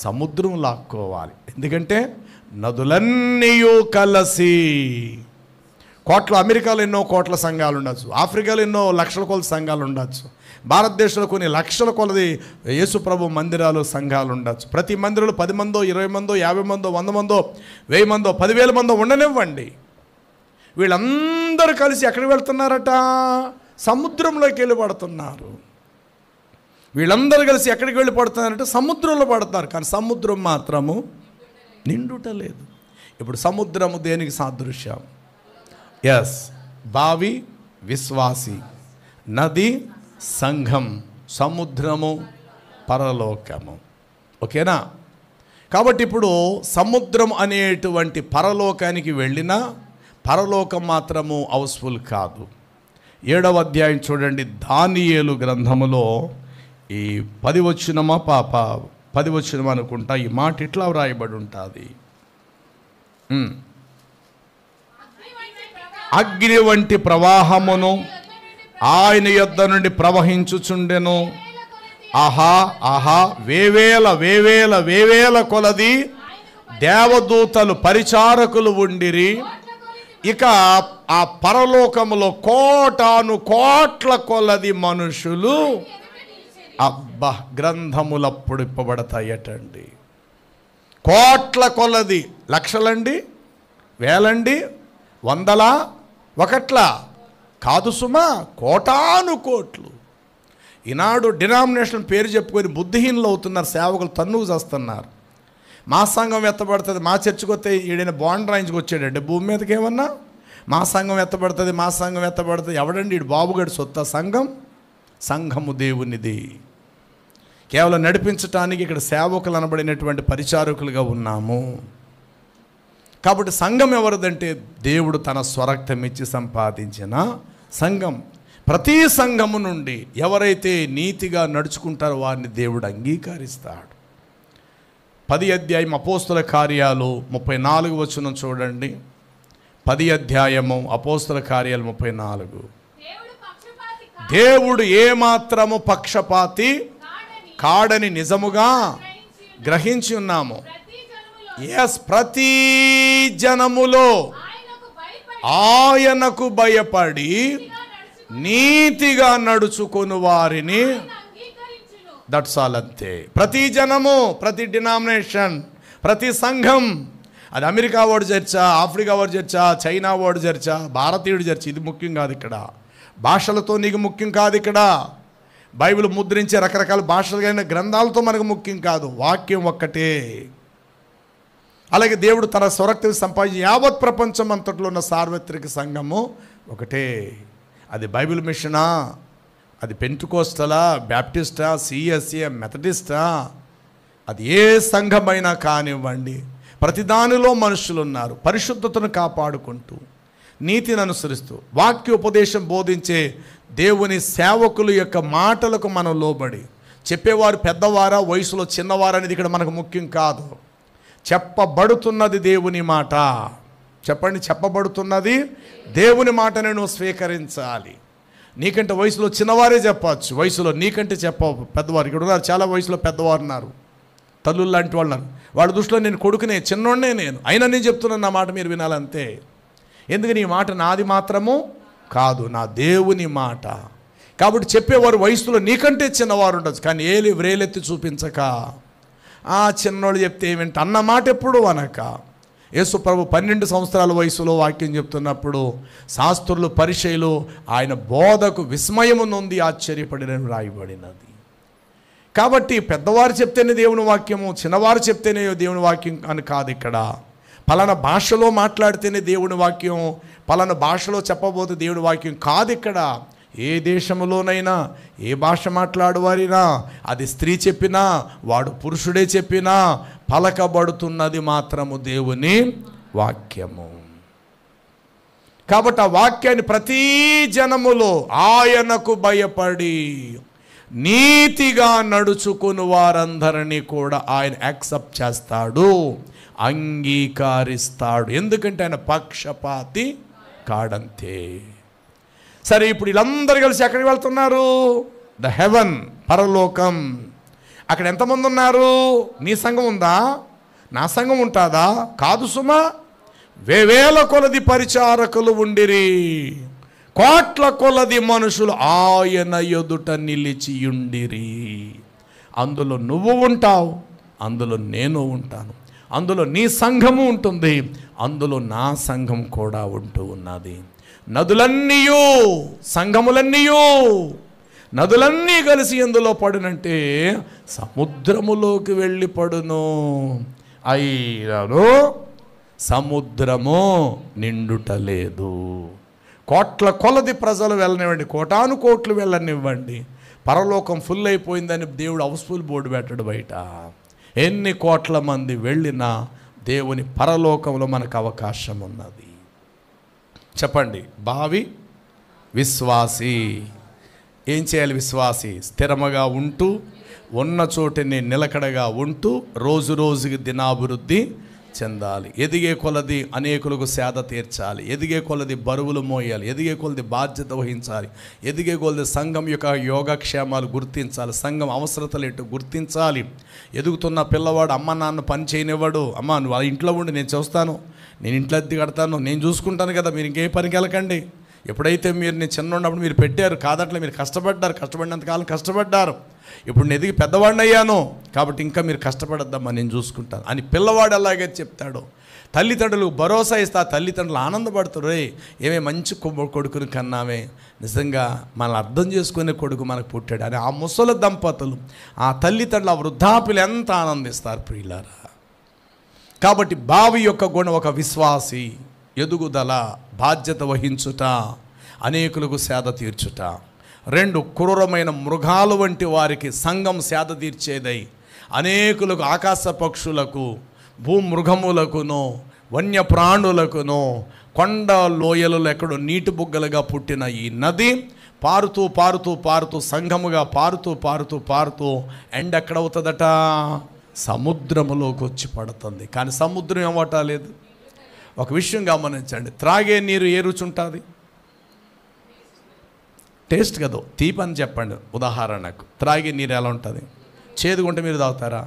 సముద్రం లాక్కోవాలి. ఎందుకంటే నదులన్నీ కలిసి కోట్ల అమెరికాలో ఎన్నో కోట్ల సంఘాలు ఉండొచ్చు, ఆఫ్రికాలో ఎన్నో లక్షల కొలది సంఘాలు ఉండొచ్చు, భారతదేశంలో కొన్ని లక్షల కొలది యేసుప్రభు మందిరాలు సంఘాలు ఉండొచ్చు. ప్రతి మందిరంలో 10 మందో 20 మందో 50 మందో 100 మందో 1000 మందో 10,000 మందో ఉండనివ్వండి. వీళ్ళందరూ కలిసి ఎక్కడికి వెళ్తున్నారట? సముద్రంలోకి వెళ్ళి పడుతున్నారు. వీళ్ళందరూ కలిసి ఎక్కడికి వెళ్ళి పడుతున్నారంటే సముద్రంలో పడుతున్నారు. కానీ సముద్రం మాత్రము నిండుటలేదు. ఇప్పుడు సముద్రము దేనికి సాదృశ్యం? ఎస్, బావి విశ్వాసి, నది సంఘం, సముద్రము పరలోకము. ఓకేనా? కాబట్టి ఇప్పుడు సముద్రం అనేటువంటి పరలోకానికి వెళ్ళినా పరలోకం మాత్రము హౌస్ఫుల్ కాదు. 7వ అధ్యాయం చూడండి, దానియేలు గ్రంథములో ఈ 10 వచనమా 10 వచనం అనుకుంటా, ఈ మాట ఇట్లా వ్రాయబడి ఉంటుంది. అగ్ని వంటి ప్రవాహమును ఆయన యొద్ద నుండి ప్రవహించుచుండెను. ఆహా ఆహా, వేవేల వేవేల వేవేల కొలది దేవదూతలు పరిచారకులు ఉండిరి. ఇక ఆ పరలోకములో కోటాను కోట్ల కొలది మనుషులు, అబ్బా, గ్రంథములప్పుడు ఇప్పబడతాయటండి. కోట్ల కొలది, లక్షలండి, వేలండి, వందల, ఒకట్ల కాదు సుమా, కోటాను కోట్లు. ఈనాడు డినామినేషన్ పేరు చెప్పుకొని బుద్ధిహీనులు అవుతున్నారు, సేవకులు తన్నుకు చేస్తున్నారు. మా సంఘం ఎత్తబడుతుంది, మా చర్చికి వస్తే ఈడైనా బాండ్ రాయించుకు వచ్చాడంటే భూమి మీదకి ఏమన్నా మా సంఘం ఎత్తబడుతుంది, మా సంఘం ఎత్తబడుతుంది. ఎవడండి ఈడు? బాబుగడి సొత్త సంఘం? సంఘము దేవునిది. కేవలం నడిపించటానికి ఇక్కడ సేవకులు అనబడినటువంటి పరిచారకులుగా ఉన్నాము. కాబట్టి సంఘం ఎవరిదంటే దేవుడు తన స్వరక్తం ఇచ్చి సంపాదించిన సంఘం. ప్రతి సంఘము నుండి ఎవరైతే నీతిగా నడుచుకుంటారో వారిని దేవుడు అంగీకరిస్తాడు. 10వ అధ్యాయం అపోస్తల కార్యాలు 34వ వచనం చూడండి. 10వ అధ్యాయము అపోస్తల కార్యాలు 34. దేవుడు ఏమాత్రము పక్షపాతి కాడని నిజముగా గ్రహించి ఉన్నాము. ఎస్, ప్రతి జనములో ఆయనకు భయపడి నీతిగా నడుచుకొని వారిని, దట్స్ ఆల్, అంతే. ప్రతి జనము, ప్రతి డినామినేషన్, ప్రతి సంఘం, అది అమెరికా వాడు చర్చా, ఆఫ్రికా వాడు చర్చా, చైనా వాడు చర్చా, భారతీయుడు చర్చ, ఇది ముఖ్యం కాదు ఇక్కడ. భాషలతో నీకు ముఖ్యం కాదు ఇక్కడ. బైబిల్ ముద్రించే రకరకాల భాషలు కలిగిన గ్రంథాలతో మనకు ముఖ్యం కాదు. వాక్యం ఒక్కటే. అలాగే దేవుడు తన స్వరక్తి సంపాదించి యావత్ ప్రపంచం అంతట్లో ఉన్న సార్వత్రిక సంఘము ఒకటే. అది బైబిల్ మిషనా, అది పెంటుకోస్తలా, బ్యాప్టిస్టా, సిఎస్ఏ, మెథడిస్టా, అది ఏ సంఘమైనా కానివ్వండి, ప్రతిదానిలో మనుషులు ఉన్నారు. పరిశుద్ధతను కాపాడుకుంటూ నీతిని అనుసరిస్తూ వాక్యోపదేశం బోధించే దేవుని సేవకుల యొక్క మాటలకు మనం లోబడి, చెప్పేవారు పెద్దవారా వయసులో చిన్నవారా అనేది ఇక్కడ మనకు ముఖ్యం కాదు. చెప్పబడుతున్నది దేవుని మాట. చెప్పండి, చెప్పబడుతున్నది దేవుని మాటని నువ్వు స్వీకరించాలి. నీకంటే వయసులో చిన్నవారే చెప్పచ్చు, వయసులో నీకంటే పెద్దవారు ఇక్కడ ఉన్నారు. చాలా వయసులో పెద్దవారు ఉన్నారు, తల్లులు లాంటి వాళ్ళు ఉన్నారు. వాళ్ళ దృష్టిలో నేను కొడుకునే, చిన్నోడ్నే నేను, అయినా నేను చెప్తున్నాను, నా మాట మీరు వినాలంతే. ఎందుకని ఈ మాట నాది మాత్రము కాదు, నా దేవుని మాట. కాబట్టి చెప్పేవారు వయసులో నీకంటే చిన్నవారు ఉండొచ్చు, కానీ వ్రేలెత్తి చూపించక చిన్నోళ్ళు చెప్తే ఏమిటి అన్న మాట ఎప్పుడు అనక. యేసు ప్రభు 12 సంవత్సరాల వయసులో వాక్యం చెప్తున్నప్పుడు శాస్త్రులు పరిచయులు ఆయన బోధకు విస్మయము నొంది ఆశ్చర్యపడిన రాయబడినది. కాబట్టి పెద్దవారు చెప్తేనే దేవుని వాక్యము, చిన్నవారు చెప్తేనే దేవుని వాక్యం అని కాదు. ఇక్కడ పలానా భాషలో మాట్లాడితేనే దేవుని వాక్యం, పలానా భాషలో చెప్పబోతే దేవుని వాక్యం కాదు. ఇక్కడ ఏ దేశంలోనైనా ఏ భాష మాట్లాడువారినా, అది స్త్రీ చెప్పినా వాడు పురుషుడే చెప్పినా, పలకబడుతున్నది మాత్రము దేవుని వాక్యము. కాబట్టి ఆ వాక్యాన్ని ప్రతి జనములో ఆయనకు భయపడి నీతిగా నడుచుకుని వారందరినీ కూడా ఆయన యాక్సెప్ట్ చేస్తాడు, అంగీకరిస్తాడు. ఎందుకంటే ఆయన పక్షపాతి కాడంతే. సరే, ఇప్పుడు వీళ్ళందరూ కలిసి ఎక్కడికి వెళ్తున్నారు? ద హెవెన్, పరలోకం. అక్కడ ఎంతమంది ఉన్నారు? నీ సంఘం ఉందా? నా సంఘం ఉంటుందా? కాదు సుమా. వేవేల కొలది పరిచారకులు ఉండిరి, కోట్ల కొలది మనుషులు ఆయన ఎదుట నిలిచియుండిరి. అందులో నువ్వు ఉంటావు, అందులో నేను ఉంటాను, అందులో నీ సంఘము ఉంటుంది, అందులో నా సంఘం కూడా ఉంటూ ఉన్నది. నదులన్నీయు, సంఘములన్నీయు, నదులన్నీ కలిసి ఎందులో పడునంటే సముద్రములోకి వెళ్ళి పడును. అయినను సముద్రము నిండుటలేదు. కోట్ల కొలది ప్రజలు వెళ్ళనివ్వండి, కోటాను కోట్లు వెళ్ళనివ్వండి, పరలోకం ఫుల్ అయిపోయిందని దేవుడు హౌస్ఫుల్ బోర్డు పెట్టడు బయట. ఎన్ని కోట్ల మంది వెళ్ళినా దేవుని పరలోకంలో మనకు అవకాశం ఉన్నది. చెప్పండి, భావి విశ్వాసి ఏం చేయాలి? విశ్వాసి స్థిరముగా ఉంటూ, ఉన్న చోటిని నిలకడగా ఉంటూ, రోజు రోజుకి దినాభివృద్ధి చెందాలి. ఎదిగే కొలది అనేకులకు సేద తీర్చాలి, ఎదిగే కొలది బరువులు మోయాలి, ఎదిగే కొలది బాధ్యత వహించాలి, ఎదిగే కొలది సంఘం యొక్క యోగక్షేమాలు గుర్తించాలి, సంఘం అవసరతలు ఏంటో గుర్తించాలి. ఎదుగుతున్న పిల్లవాడు అమ్మ నాన్న పని చేయనివ్వడు, అమ్మ నువ్వు వాళ్ళ ఇంట్లో ఉండి నేను చూస్తాను, నేను ఇంట్లో అద్దె కడతాను, నేను చూసుకుంటాను కదా, మీరు ఇంకే పనికి వెళ్ళకండి. ఎప్పుడైతే మీరు నేను చిన్న ఉన్నప్పుడు మీరు పెట్టారు కాదట్లే, మీరు కష్టపడ్డారు, కష్టపడినంతకాలం కష్టపడ్డారు, ఇప్పుడు నేను ఎదిగి పెద్దవాడిని అయ్యాను కాబట్టి ఇంకా మీరు కష్టపడద్దమ్మా, నేను చూసుకుంటాను అని పిల్లవాడు అలాగే చెప్తాడు. తల్లిదండ్రులకు భరోసా ఇస్తే ఆ తల్లిదండ్రులు ఆనందపడుతారు. ఏమే మంచి కొడుకుని కన్నామే, నిజంగా మనల్ని అర్థం చేసుకునే కొడుకు మనకు పుట్టాడు అని ఆ ముసలి దంపతులు, ఆ తల్లిదండ్రులు, ఆ వృద్ధాపులు ఎంత ఆనందిస్తారు ప్రియులారా. కాబట్టి భావి యొక్క గుణం ఒక విశ్వాసి, ఎదుగుదల, బాధ్యత వహించుట, అనేకులకు సేద తీర్చుట. 2 క్రూరమైన మృగాలు వంటి వారికి సంఘం సేద తీర్చేదై అనేకులకు, ఆకాశ పక్షులకు, భూమృగములకును, వన్యప్రాణులకును, కొండ లోయలలో ఎక్కడో నీటి బుగ్గలుగా పుట్టిన ఈ నది పారుతూ పారుతూ పారుతూ సంఘముగా పారుతూ పారుతూ పారుతూ ఎండ్ ఎక్కడవుతుందట? సముద్రములోకి వచ్చి పడుతుంది. కానీ సముద్రం ఏమవటాలేదు. ఒక విషయం గమనించండి, త్రాగే నీరు ఏ రుచి ఉంటుంది? టేస్ట్ కదా, తీపి అని చెప్పండి. ఉదాహరణకు త్రాగే నీరు ఎలా ఉంటుంది? చేదుగా ఉంటే మీరు తాగుతారా?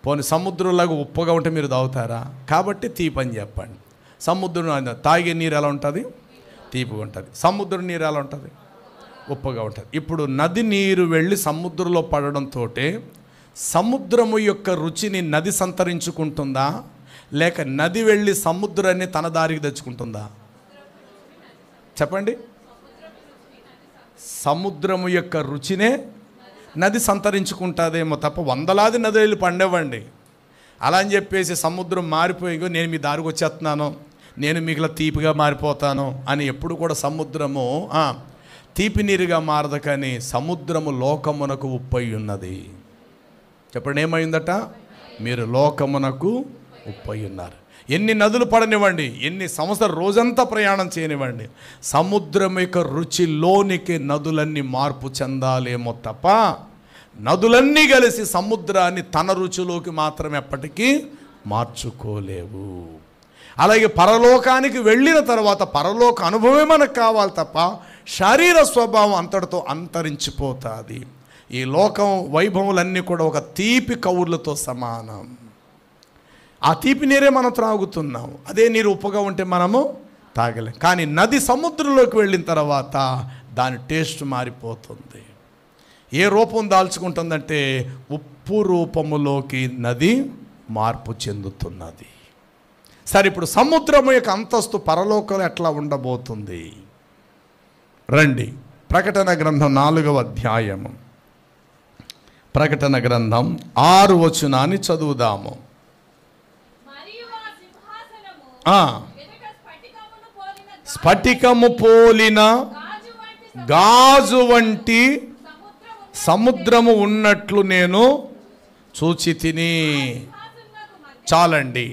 పోనీ సముద్రంలాగా ఉప్పుగా ఉంటే మీరు తాగుతారా? కాబట్టి తీపి అని చెప్పండి. సముద్రం తాగే నీరు ఎలా ఉంటుంది? తీపిగా ఉంటుంది. సముద్రం నీరు ఎలా ఉంటుంది? ఉప్పుగా ఉంటుంది. ఇప్పుడు నది నీరు వెళ్ళి సముద్రంలో పడడంతో సముద్రము యొక్క రుచిని నది సంతరించుకుంటుందా, లేక నది వెళ్ళి సముద్రాన్ని తన దారికి తెచ్చుకుంటుందా? చెప్పండి. సముద్రము యొక్క రుచినే నది సంతరించుకుంటుందేమో తప్ప వందలాది నదులు వెళ్ళి పండేవ్వండి. అలా అని చెప్పేసి సముద్రం మారిపోయి నేను మీ దారికి వచ్చేస్తున్నాను, నేను మీకు తీపిగా మారిపోతాను అని ఎప్పుడు కూడా సముద్రము తీపి నీరుగా మారదు. కానీ సముద్రము లోకమునకు ఉప్పై ఉన్నది. చెప్పండి, ఏమైందట? మీరు లోకమునకు ఉప్పై ఉన్నారు. ఎన్ని నదులు పడనివ్వండి, ఎన్ని సంవత్సరాలు రోజంతా ప్రయాణం చేయనివ్వండి, సముద్రం యొక్క రుచిలోనికి నదులన్నీ మార్పు చెందాలేమో తప్ప నదులన్నీ కలిసి సముద్రాన్ని తన రుచిలోకి మాత్రం ఎప్పటికీ మార్చుకోలేవు. అలాగే పరలోకానికి వెళ్ళిన తర్వాత పరలోక అనుభవమే మనకు కావాలి తప్ప శరీర స్వభావం అంతటితో అంతరించిపోతుంది. ఈ లోకం వైభవములన్నీ కూడా ఒక తీపి కౌర్లతో సమానం. ఆ తీపి నీరే మనం త్రాగుతున్నాం, అదే నీరు ఉప్పుగా ఉంటే మనము తాగలేం. కానీ నది సముద్రంలోకి వెళ్ళిన తర్వాత దాని టేస్ట్ మారిపోతుంది. ఏ రూపం దాల్చుకుంటుందంటే ఉప్పు రూపములోకి నది మార్పు చెందుతున్నది. సరే, ఇప్పుడు సముద్రము యొక్క అంతస్తు పరలోకంలో ఎట్లా ఉండబోతుంది? రండి, ప్రకటన గ్రంథం 4వ అధ్యాయము, ప్రకటన గ్రంథం 6 వచనాన్ని చదువుదాము. స్ఫటికము పోలిన గాజు వంటి సముద్రము ఉన్నట్లు నేను చూచి తిని. చాలండి.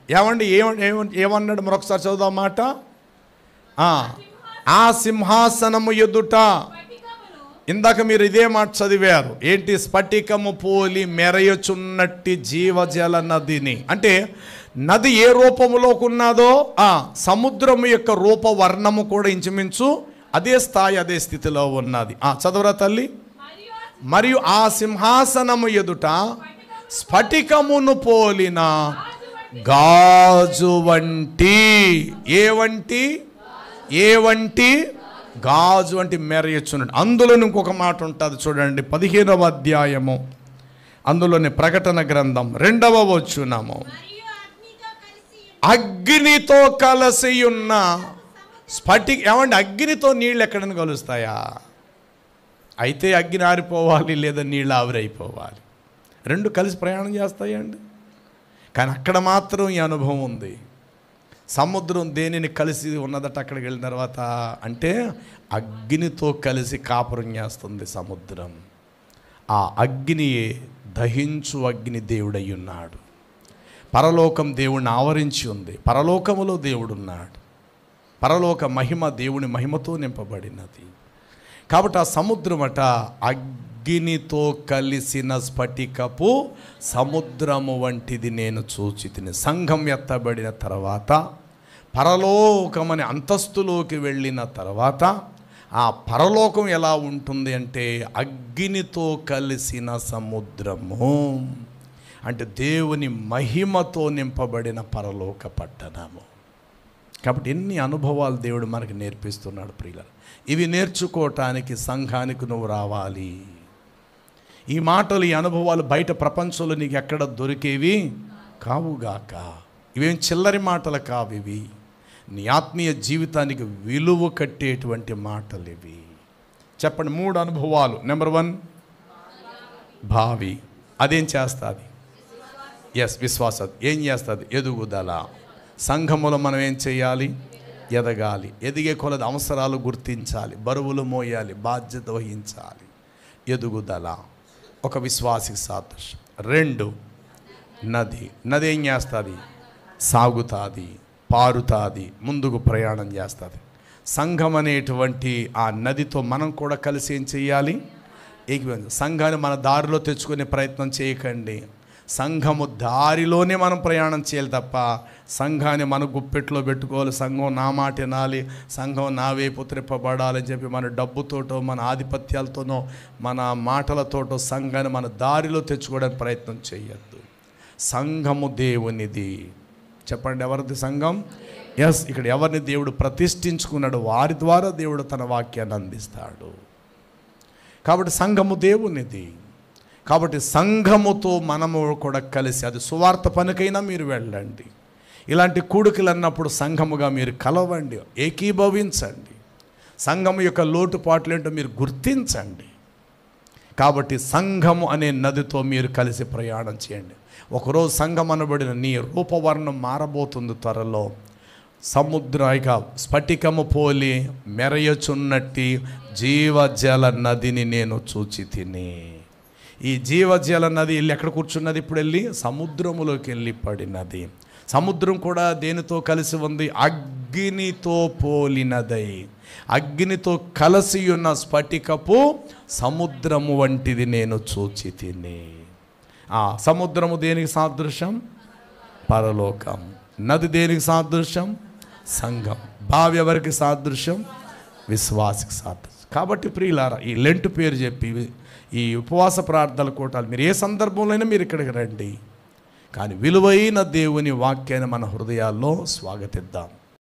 ఏమండి, ఏమన్నాడు? మరొకసారి చదువుదాం మాట. ఆ సింహాసనము ఎదుట, ఇందాక మీరు ఇదే మాట చదివారు. ఏంటి? స్ఫటికము పోలి మెరయుచున్నట్టి జీవజల నదిని. అంటే నది ఏ రూపములోకి ఉన్నదో ఆ సముద్రము యొక్క రూప వర్ణము కూడా ఇంచుమించు అదే స్థాయి, అదే స్థితిలో ఉన్నది. చదవరా తల్లి. మరియు ఆ సింహాసనము ఎదుట స్ఫటికమును పోలిన గాజు వంటి. ఏ వంటి గాజు వంటి మెరయచున్నాడు. అందులో ఇంకొక మాట ఉంటుంది చూడండి, 15వ అధ్యాయము, అందులోని ప్రకటన గ్రంథం 2వ వచనము. అగ్నితో కలిసి ఉన్న ఏమంటే అగ్నితో నీళ్ళు ఎక్కడైనా కలుస్తాయా? అయితే అగ్ని ఆరిపోవాలి, లేదా నీళ్ళు ఆవిరైపోవాలి. రెండు కలిసి ప్రయాణం చేస్తాయండి. కానీ అక్కడ మాత్రం ఈ అనుభవం ఉంది. సముద్రం దేనిని కలిసి ఉన్నదట అక్కడికి వెళ్ళిన తర్వాత? అంటే అగ్నితో కలిసి కాపురం చేస్తుంది సముద్రం. ఆ అగ్నియే దహించు అగ్ని దేవుడై ఉన్నాడు. పరలోకం దేవుడిని ఆవరించి ఉంది. పరలోకములో దేవుడున్నాడు. పరలోక మహిమ దేవుని మహిమతో నింపబడినది. కాబట్టి ఆ సముద్రం అట అగ్నితో కలిసిన స్ఫటికపు సముద్రము వంటిది నేను చూచితిని. సంఘం ఎత్తబడిన తర్వాత, పరలోకమని అంతస్తులోకి వెళ్ళిన తర్వాత ఆ పరలోకం ఎలా ఉంటుంది అంటే అగ్నితో కలిసిన సముద్రము. అంటే దేవుని మహిమతో నింపబడిన పరలోక పట్టణము. కాబట్టి ఎన్ని అనుభవాలు దేవుడు మనకు నేర్పిస్తున్నాడు ప్రియులారా. ఇవి నేర్చుకోవటానికి సంఘానికి నువ్వు రావాలి. ఈ మాటలు, ఈ అనుభవాలు బయట ప్రపంచంలో నీకు ఎక్కడ దొరికేవి కావుగాక. ఇవేం చిల్లరి మాటలు కావు. ఇవి నీ ఆత్మీయ జీవితానికి విలువ కట్టేటువంటి మాటలు ఇవి. చెప్పండి, 3 అనుభవాలు. నెంబర్ 1 భావి. అదేం చేస్తుంది? విశ్వాసం. ఏం చేస్తుంది? ఎదుగుదల. సంఘములో మనం ఏం చేయాలి? ఎదగాలి. ఎదిగే కొలది అవసరాలు గుర్తించాలి, బరువులు మోయాలి, బాధ్యత వహించాలి. ఎదుగుదల ఒక విశ్వాసికి సాదృశ్యం. 2 నది. నది ఏం చేస్తుంది? సాగుతుంది, పారుతుంది, ముందుకు ప్రయాణం చేస్తుంది. సంఘం అనేటువంటి ఆ నదితో మనం కూడా కలిసి ఏం చేయాలి? సంఘాన్ని మన దారిలో తెచ్చుకునే ప్రయత్నం చేయకండి. సంఘము దారిలోనే మనం ప్రయాణం చేయాలి తప్ప సంఘాన్ని మన గుప్పెట్లో పెట్టుకోవాలి, సంఘం నా మాట వినాలి, సంఘం నా వైపు త్రిప్పబడాలని చెప్పి మన డబ్బుతోటో మన ఆధిపత్యాలతోనో మన మాటలతోటో సంఘాన్ని మన దారిలో తెచ్చుకోవడానికి ప్రయత్నం చేయొద్దు. సంఘము దేవునిది. చెప్పండి, ఎవరిది సంఘం? ఇక్కడ ఎవరిని దేవుడు ప్రతిష్ఠించుకున్నాడు వారి ద్వారా దేవుడు తన వాక్యాన్ని అందిస్తాడు. కాబట్టి సంఘము దేవునిది. కాబట్టి సంఘముతో మనము కూడా కలిసి, అది సువార్త పనికైనా మీరు వెళ్ళండి. ఇలాంటి కూడికలు అన్నప్పుడు సంఘముగా మీరు కలవండి, ఏకీభవించండి. సంఘము యొక్క లోటుపాట్లు ఏంటో మీరు గుర్తించండి. కాబట్టి సంఘము అనే నదితో మీరు కలిసి ప్రయాణం చేయండి. ఒకరోజు సంఘం అనబడిన నీ రూపవర్ణం మారబోతుంది త్వరలో. సముద్రాయిక స్ఫటికము పోలి మెరయచున్నట్టి జీవజల నదిని నేను చూచి తిని. ఈ జీవజల నది వెళ్ళి ఎక్కడ కూర్చున్నది? ఇప్పుడు వెళ్ళి సముద్రములోకి వెళ్ళి పడినది. సముద్రం కూడా దేనితో కలిసి ఉంది? అగ్నితో పోలినదై. అగ్నితో కలిసి ఉన్న స్ఫటికపు సముద్రము వంటిది నేను చూచి తిని. ఆ సముద్రము దేనికి సాదృశ్యం? పరలోకం. నది దేనికి సాదృశ్యం? సంఘం. భావి ఎవరికి సాదృశ్యం? విశ్వాసికి సాదృశ్యం. కాబట్టి ప్రియులారా, ఈ లెంట్ పేరు చెప్పి ఈ ఉపవాస ప్రార్థనల కూటాలు మీరు ఏ సందర్భంలోనైనా మీరు ఇక్కడికి రండి. కానీ విలువైన దేవుని వాక్యాన్ని మన హృదయాల్లో స్వాగతిద్దాం.